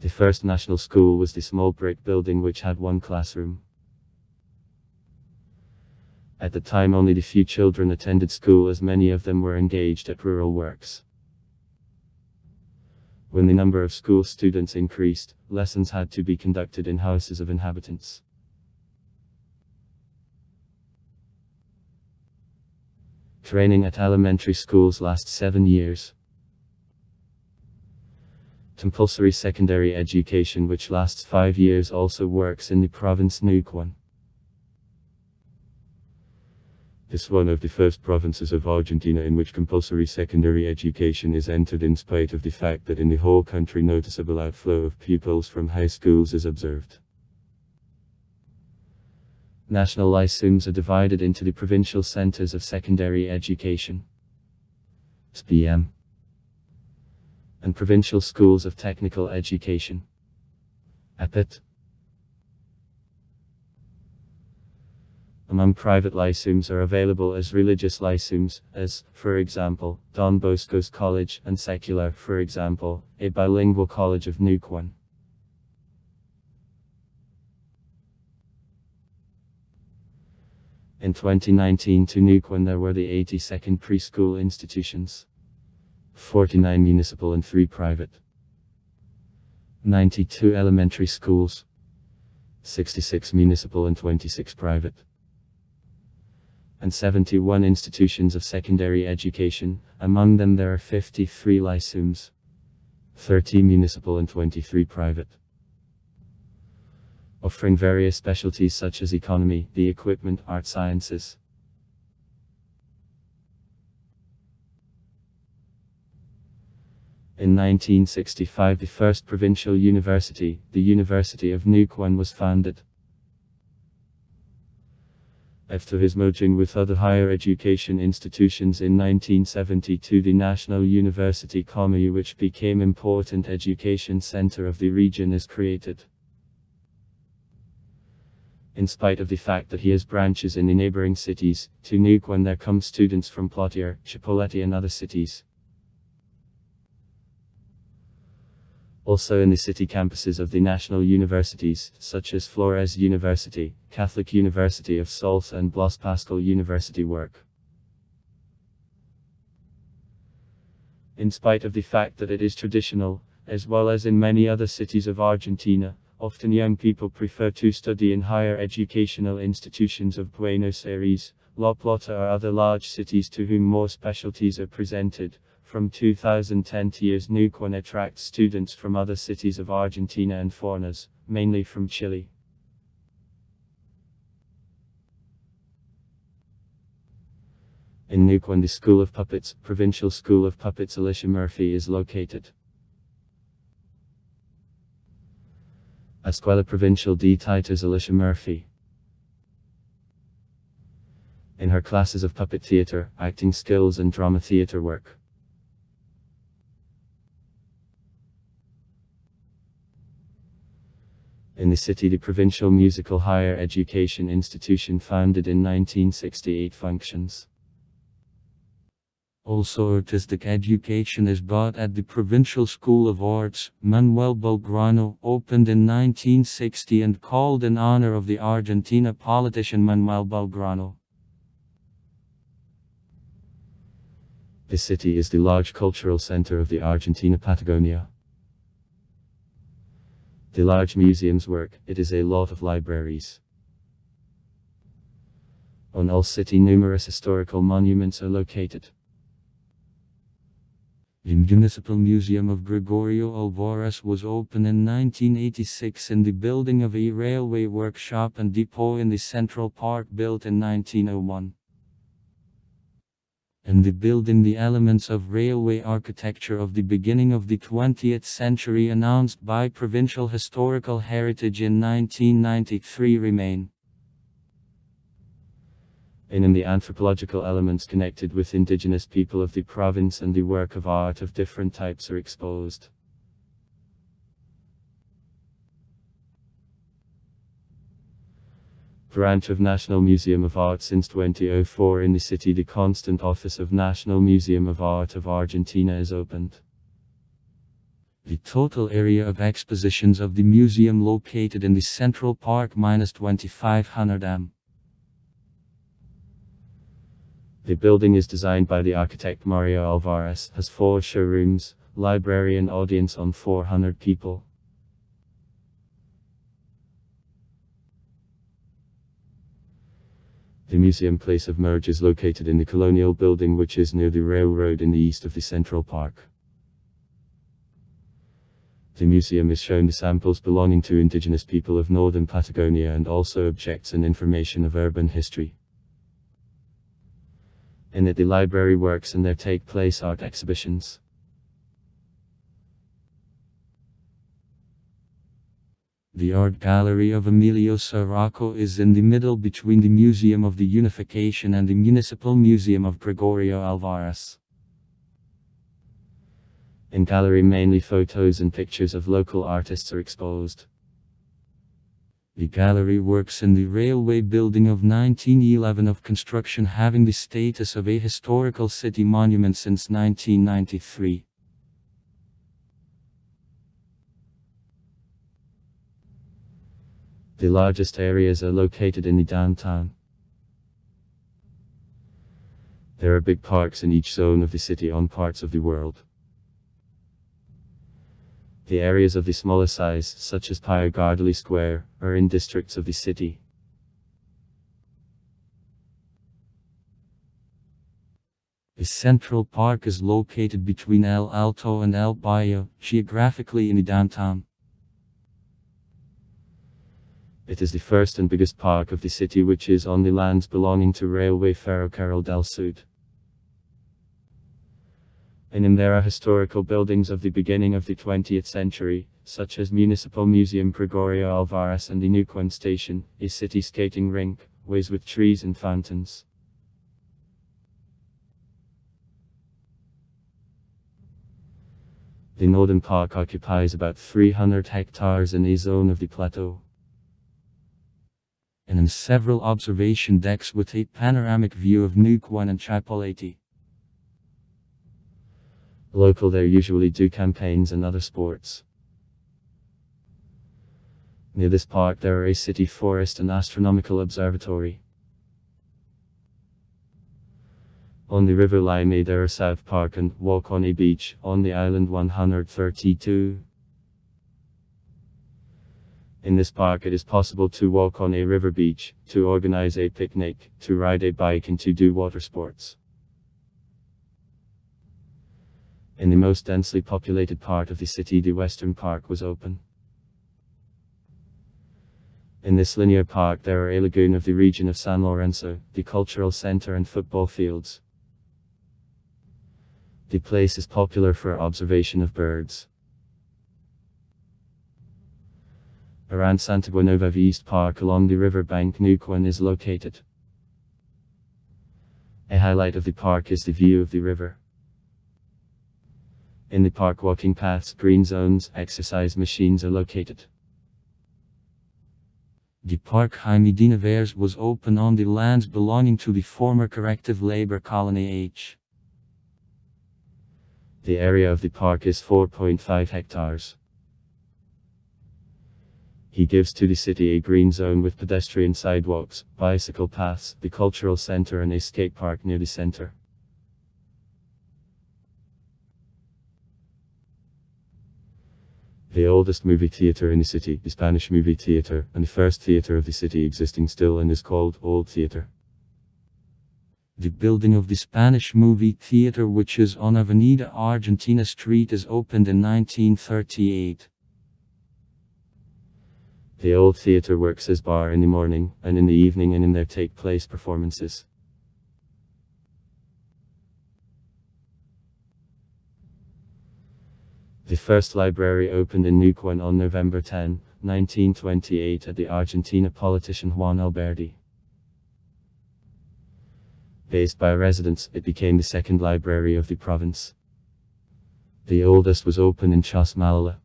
The first national school was the small brick building which had 1 classroom. At the time only the few children attended school, as many of them were engaged at rural works. When the number of school students increased, lessons had to be conducted in houses of inhabitants. Training at elementary schools lasts 7 years. Compulsory secondary education, which lasts 5 years, also works in the province Neuquen. This is one of the first provinces of Argentina in which compulsory secondary education is entered, in spite of the fact that in the whole country noticeable outflow of pupils from high schools is observed. National lyceums are divided into the provincial centers of secondary education, SPM, and provincial schools of technical education, APET. Among private lyceums are available as religious lyceums, as, for example, Don Bosco's College, and secular, for example, a bilingual college of Neuquen. In 2019 to Neuquen there were the 82nd preschool institutions, 49 municipal and 3 private, 92 elementary schools, 66 municipal and 26 private, and 71 institutions of secondary education. Among them there are 53 lyceums, 30 municipal and 23 private, offering various specialties such as economy, the equipment, art sciences. In 1965 the first provincial university, the University of Neuquen, was founded. After his merging with other higher education institutions in 1972, the National University Comu, which became important education center of the region, is created. In spite of the fact that he has branches in the neighboring cities, to Neuquen there come students from Plotier, Chipoleti and other cities. Also in the city campuses of the national universities, such as Flores University, Catholic University of Salta and Blas Pascal University work. In spite of the fact that it is traditional, as well as in many other cities of Argentina, often young people prefer to study in higher educational institutions of Buenos Aires, La Plata or other large cities to whom more specialties are presented. From 2010 to years, Neuquen attracts students from other cities of Argentina and foreigners, mainly from Chile. In Neuquen, the School of Puppets, Provincial School of Puppets Alicia Murphy is located. Escuela Provincial de Teatros Alicia Murphy. In her classes of puppet theater, acting skills and drama theater work. In the city, the Provincial Musical Higher Education Institution founded in 1968 functions. Also artistic education is taught at the Provincial School of Arts, Manuel Belgrano, opened in 1960 and called in honor of the Argentina politician Manuel Belgrano. The city is the large cultural center of the Argentina Patagonia. The large museums work, it is a lot of libraries. On all city numerous historical monuments are located. The Municipal Museum of Gregorio Alvarez was opened in 1986 in the building of a railway workshop and depot in the Central Park built in 1901. In the building, the elements of railway architecture of the beginning of the 20th century announced by Provincial Historical Heritage in 1993 remain. In the anthropological elements connected with indigenous people of the province and the work of art of different types are exposed. Branch of National Museum of Art since 2004 in the city. The constant office of National Museum of Art of Argentina is opened. The total area of expositions of the museum located in the Central Park -2500 m. The building is designed by the architect Mario Alvarez, has 4 showrooms, library and audience on 400 people. The museum place of merge is located in the colonial building, which is near the railroad in the east of the Central Park. The museum is shown the samples belonging to indigenous people of northern Patagonia and also objects and information of urban history. In it the library works and there take place art exhibitions. The art gallery of Emilio Sirocco is in the middle between the Museum of the Unification and the Municipal Museum of Gregorio Alvarez. In gallery mainly photos and pictures of local artists are exposed. The gallery works in the railway building of 1911 of construction, having the status of a historical city monument since 1993. The largest areas are located in the downtown. There are big parks in each zone of the city on parts of the world. The areas of the smaller size, such as Pio Gardeli Square, are in districts of the city. The Central Park is located between El Alto and El Bayo, geographically in the downtown. It is the first and biggest park of the city, which is on the lands belonging to Railway Ferrocarril del Sud. In there are historical buildings of the beginning of the 20th century, such as Municipal Museum Gregorio Alvarez and the Neuquen Station, a city skating rink, ways with trees and fountains. The northern park occupies about 300 hectares in a zone of the plateau. And in several observation decks with a panoramic view of Neuquen and Chipolete. Local there usually do campaigns and other sports. Near this park there are a city forest and astronomical observatory. On the River Lime there are South Park and Walk on a Beach on the island 132. In this park it is possible to walk on a river beach, to organize a picnic, to ride a bike and to do water sports. In the most densely populated part of the city the Western Park was open. In this linear park there are a lagoon of the region of San Lorenzo, the cultural center and football fields. The place is popular for observation of birds. Around Santa Genoveva East Park along the river bank Neuquen is located. A highlight of the park is the view of the river. In the park walking paths, green zones, exercise machines are located. The park Jaime de Nevares was open on the lands belonging to the former corrective labor colony H. The area of the park is 4.5 hectares. He gives to the city a green zone with pedestrian sidewalks, bicycle paths, the cultural center and a skate park near the center. The oldest movie theater in the city, the Spanish Movie Theater, and the first theater of the city existing still and is called Old Theater. The building of the Spanish Movie Theater, which is on Avenida Argentina Street, is opened in 1938. The Old Theater works as bar in the morning, and in the evening and in there take place performances. The first library opened in Neuquen on November 10, 1928 at the Argentina politician Juan Alberti. Based by residents, it became the second library of the province. The oldest was opened in Chasmalala.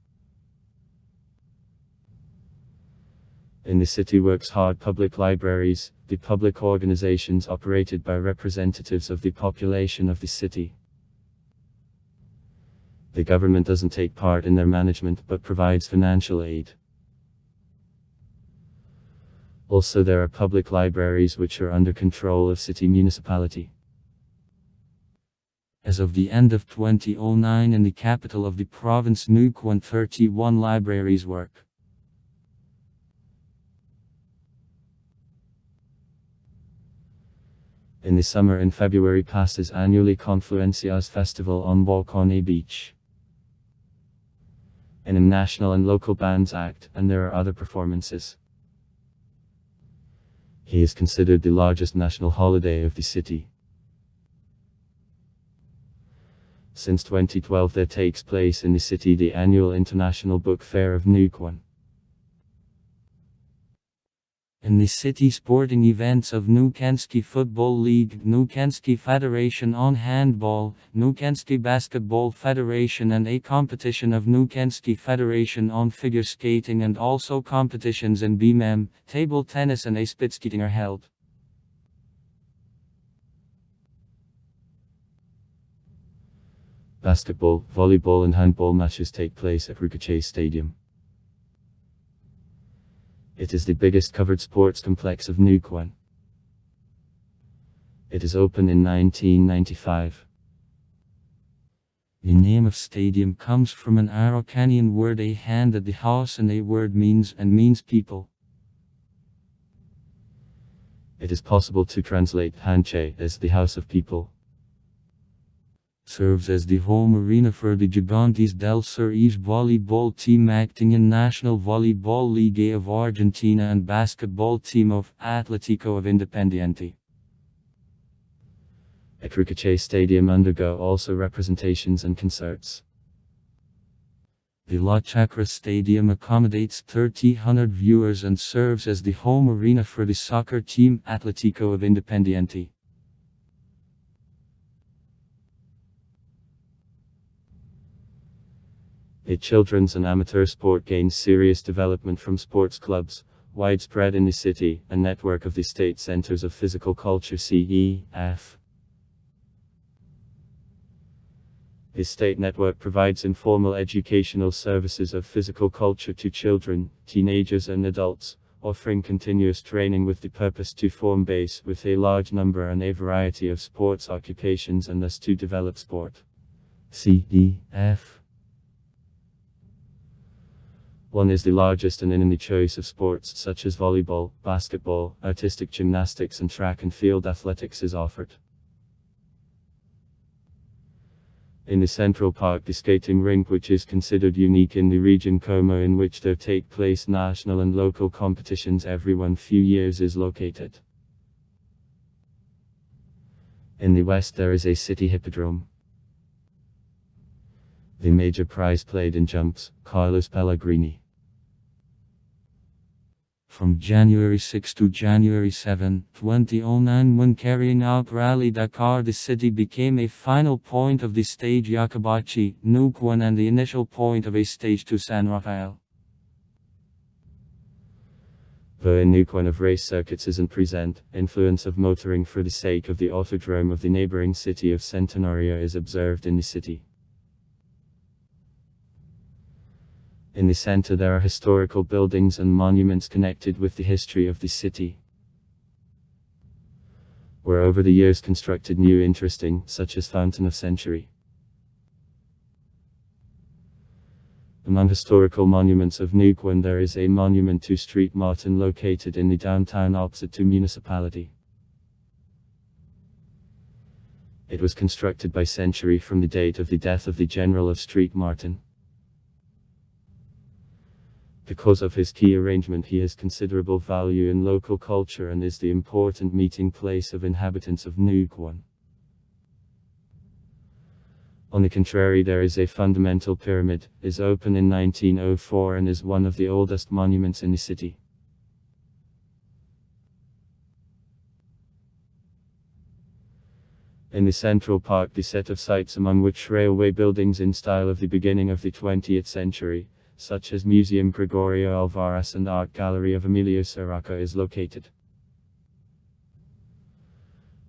In the city works hard public libraries, the public organizations operated by representatives of the population of the city. The government doesn't take part in their management but provides financial aid. Also there are public libraries which are under control of city municipality. As of the end of 2009 in the capital of the province Neuquen 31 libraries work. In the summer in February passes annually Confluencias Festival on Walk on a Beach. In a national and local bands act, and there are other performances. He is considered the largest national holiday of the city. Since 2012 there takes place in the city the annual International Book Fair of Neuquen. In the city sporting events of Neuquenski Football League, Neuquenski Federation on Handball, Neuquenski Basketball Federation and a competition of Neuquenski Federation on Figure Skating and also competitions in BMM, table tennis and a spitskating are held. Basketball, volleyball and handball matches take place at Neuquen Stadium. It is the biggest covered sports complex of Neuquen. It is opened in 1995. The name of stadium comes from an Araucanian word a hand at the house and a word means people. It is possible to translate Hanche as the house of people. Serves as the home arena for the Gigantes del Sur East volleyball team acting in National Volleyball League of Argentina and basketball team of Atlético of Independiente. At Neuquen Stadium undergo also representations and concerts. The La Chacra Stadium accommodates 3,000 viewers and serves as the home arena for the soccer team Atlético of Independiente. A children's and amateur sport gains serious development from sports clubs, widespread in the city, a network of the state centers of physical culture CEF. The state network provides informal educational services of physical culture to children, teenagers and adults, offering continuous training with the purpose to form base with a large number and a variety of sports occupations and thus to develop sport. CEF 1 is the largest and in the choice of sports such as volleyball, basketball, artistic gymnastics and track and field athletics is offered. In the Central Park, the skating rink, which is considered unique in the region Como, in which there take place national and local competitions every few years, is located. In the west there is a city hippodrome. The major prize played in jumps, Carlos Pellegrini. From January 6 to January 7, 2009, when carrying out Rally Dakar, the city became a final point of the stage Yacabachi, Neuquen, and the initial point of a stage to San Rafael. Though in Neuquen of race circuits isn't present, influence of motoring for the sake of the autodrome of the neighboring city of Centenario is observed in the city. In the center there are historical buildings and monuments connected with the history of the city, where over the years constructed new interesting, such as Fountain of Century. Among historical monuments of Neuquen there is a monument to Street Martin located in the downtown opposite to municipality. It was constructed by Century from the date of the death of the General of Street Martin. Because of his key arrangement, he has considerable value in local culture and is the important meeting place of inhabitants of Neuquen. On the contrary, there is a fundamental pyramid, is open in 1904 and is one of the oldest monuments in the city. In the Central Park, the set of sites among which railway buildings in style of the beginning of the 20th century, such as Museum Gregorio Alvarez and Art Gallery of Emilio Saraca, is located.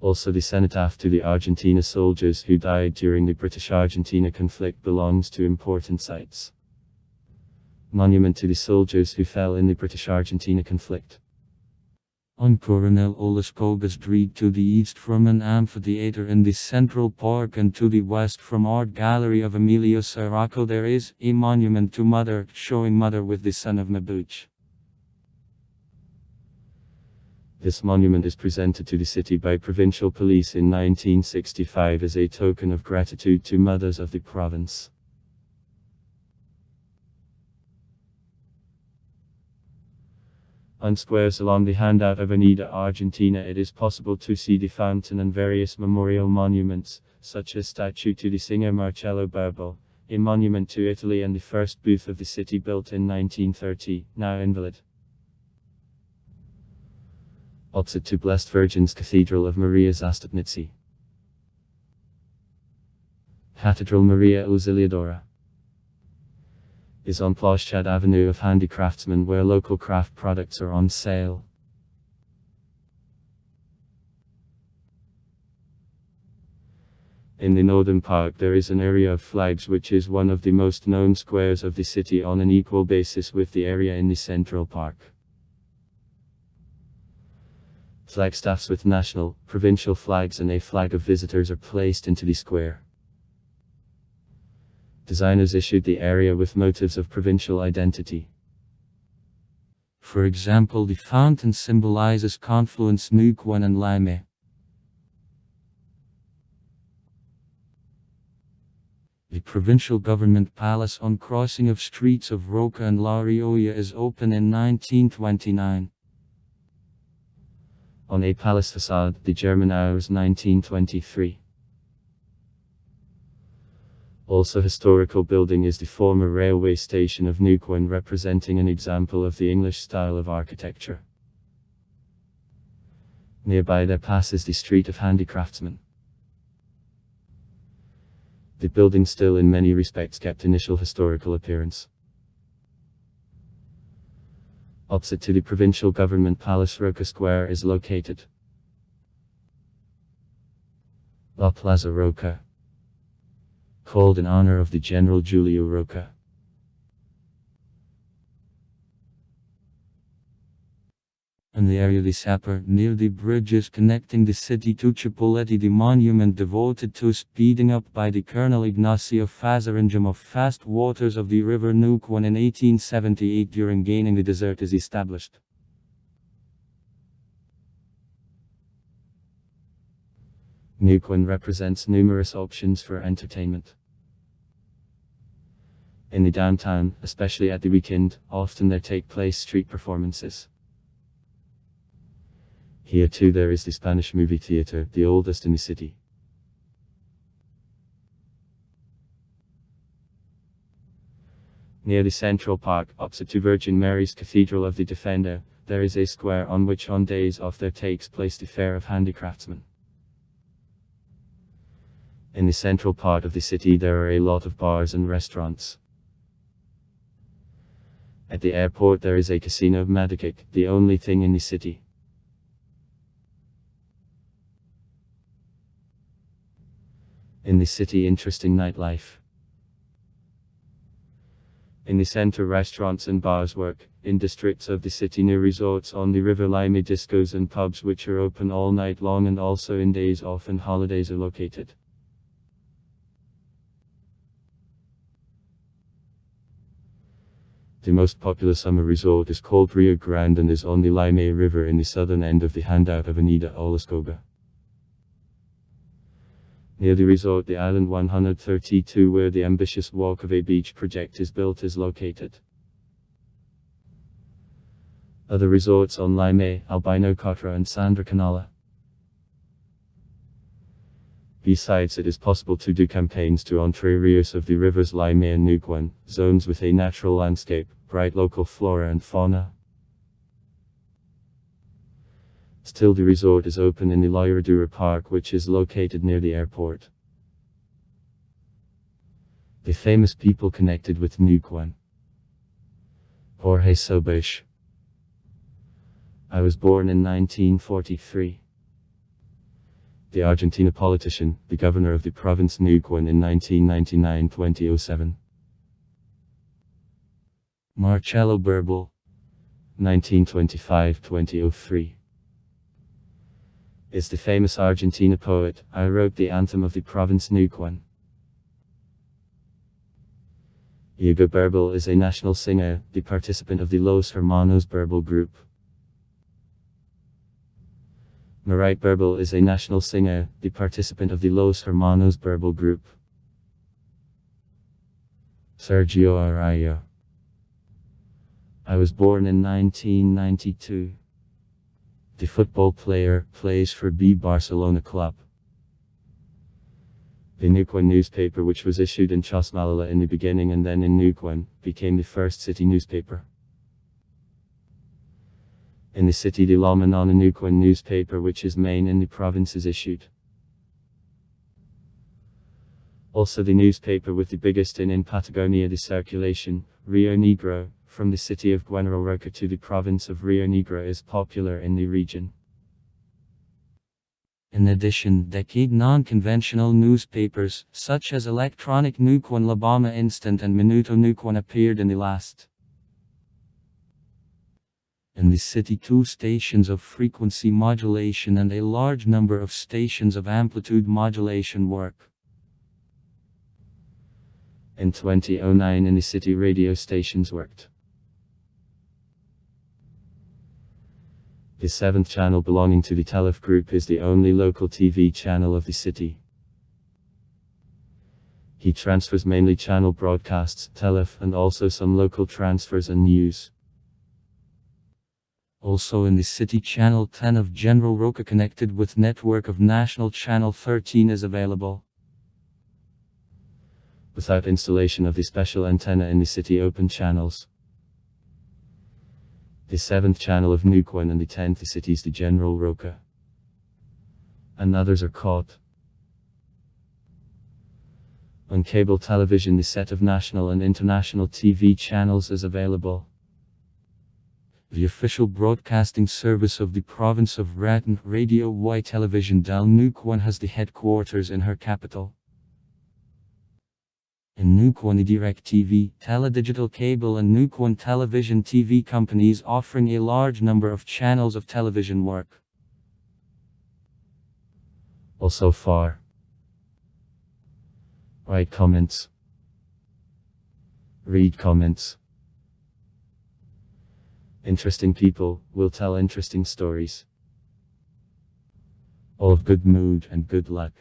Also, the cenotaph to the Argentina soldiers who died during the British-Argentina conflict belongs to important sites. Monument to the soldiers who fell in the British-Argentina conflict. On Coronel Olascoga Street to the east from an amphitheater in the Central Park and to the west from Art Gallery of Emilio Saraco there is a monument to Mother, showing Mother with the son of Mabuch. This monument is presented to the city by provincial police in 1965 as a token of gratitude to mothers of the province. On squares along the handout Avenida Argentina it is possible to see the fountain and various memorial monuments, such as statue to the singer Marcello Burbo, a monument to Italy and the first booth of the city built in 1930, now invalid. Opposite to Blessed Virgin's Cathedral of Maria Zastupnici. Cathedral Maria Auxiliadora is on Ploshchad Avenue of Handicraftsmen, where local craft products are on sale. In the northern park there is an area of flags which is one of the most known squares of the city on an equal basis with the area in the Central Park. Flagstaffs with national, provincial flags and a flag of visitors are placed into the square. Designers issued the area with motives of provincial identity. For example, the fountain symbolizes confluence Neuquen and Lime. The provincial government palace on crossing of streets of Roca and La Rioja is open in 1929. On a palace facade, the German hours 1923. Also historical building is the former railway station of Neuquen, representing an example of the English style of architecture. Nearby there passes the Street of Handicraftsmen. The building still in many respects kept initial historical appearance. Opposite to the provincial government palace Roca Square is located. La Plaza Roca called in honor of the General Julio Roca. In the area di Sapper, near the bridges connecting the city to Chipoleti, the monument devoted to speeding up by the Colonel Ignacio Fazaringam of fast waters of the river Neuquen in 1878 during gaining the desert is established. Neuquen represents numerous options for entertainment. In the downtown, especially at the weekend, often there take place street performances. Here too there is the Spanish movie theater, the oldest in the city. Near the Central Park, opposite to Virgin Mary's Cathedral of the Defender, there is a square on which on days off there takes place the Fair of Handicraftsmen. In the central part of the city there are a lot of bars and restaurants. At the airport there is a casino, Madakik, the only thing in the city. In the city, interesting nightlife. In the center, restaurants and bars work. In districts of the city near resorts on the river Lime, discos and pubs which are open all night long and also in days off and holidays are located. The most popular summer resort is called Rio Grande and is on the Lime River in the southern end of the handout Avenida Olascoga. Near the resort, the island 132 where the ambitious Walk of a Beach project is built is located. Other resorts on Lime, Albino Cotra and Sandra Canala. Besides, it is possible to do campaigns to entre rios of the rivers Lime and Neuquen, zones with a natural landscape, bright local flora and fauna. Still, the resort is open in the Loiradura Park, which is located near the airport. The famous people connected with Neuquen. Jorge Sobesh. I was born in 1943. The Argentina politician, the governor of the province Neuquen in 1999-2007. Marcelo Berbel. 1925-2003. Is the famous Argentina poet. I wrote the anthem of the province Neuquen. Hugo Berbel is a national singer, the participant of the Los Hermanos Berbel group. Marit Berbel is a national singer, the participant of the Los Hermanos Berbel group. Sergio Araya. I was born in 1992. The football player plays for B Barcelona club. The Neuquen newspaper, which was issued in Chosmalala in the beginning and then in Neuquen, became the first city newspaper. In the city, the La Manana Neuquen newspaper, which is main in the province, is issued. Also the newspaper with the biggest in Patagonia, the circulation, Rio Negro, from the city of General Roca to the province of Rio Negro, is popular in the region. In addition, decade non-conventional newspapers, such as Electronic Neuquen, Labama Instant and Minuto Neuquen, appeared in the last. In the city, 2 stations of frequency modulation and a large number of stations of amplitude modulation work. In 2009 in the city, radio stations worked. The 7th channel belonging to the Telef group is the only local TV channel of the city. He transfers mainly channel broadcasts, Telef, and also some local transfers and news. Also in the city, channel 10 of General Roca connected with network of national channel 13 is available. Without installation of the special antenna in the city, open channels. The 7th channel of Neuquen and the 10th the cities, the General Roca. And others are caught. On cable television, the set of national and international TV channels is available. The official broadcasting service of the province of Raton, Radio Y Television del Neuquen, has the headquarters in her capital. In Neuquen Direct TV, Teledigital Cable and Neuquen Television TV companies offering a large number of channels of television work. Also far. Write comments. Read comments. Interesting people will tell interesting stories. All of good mood and good luck.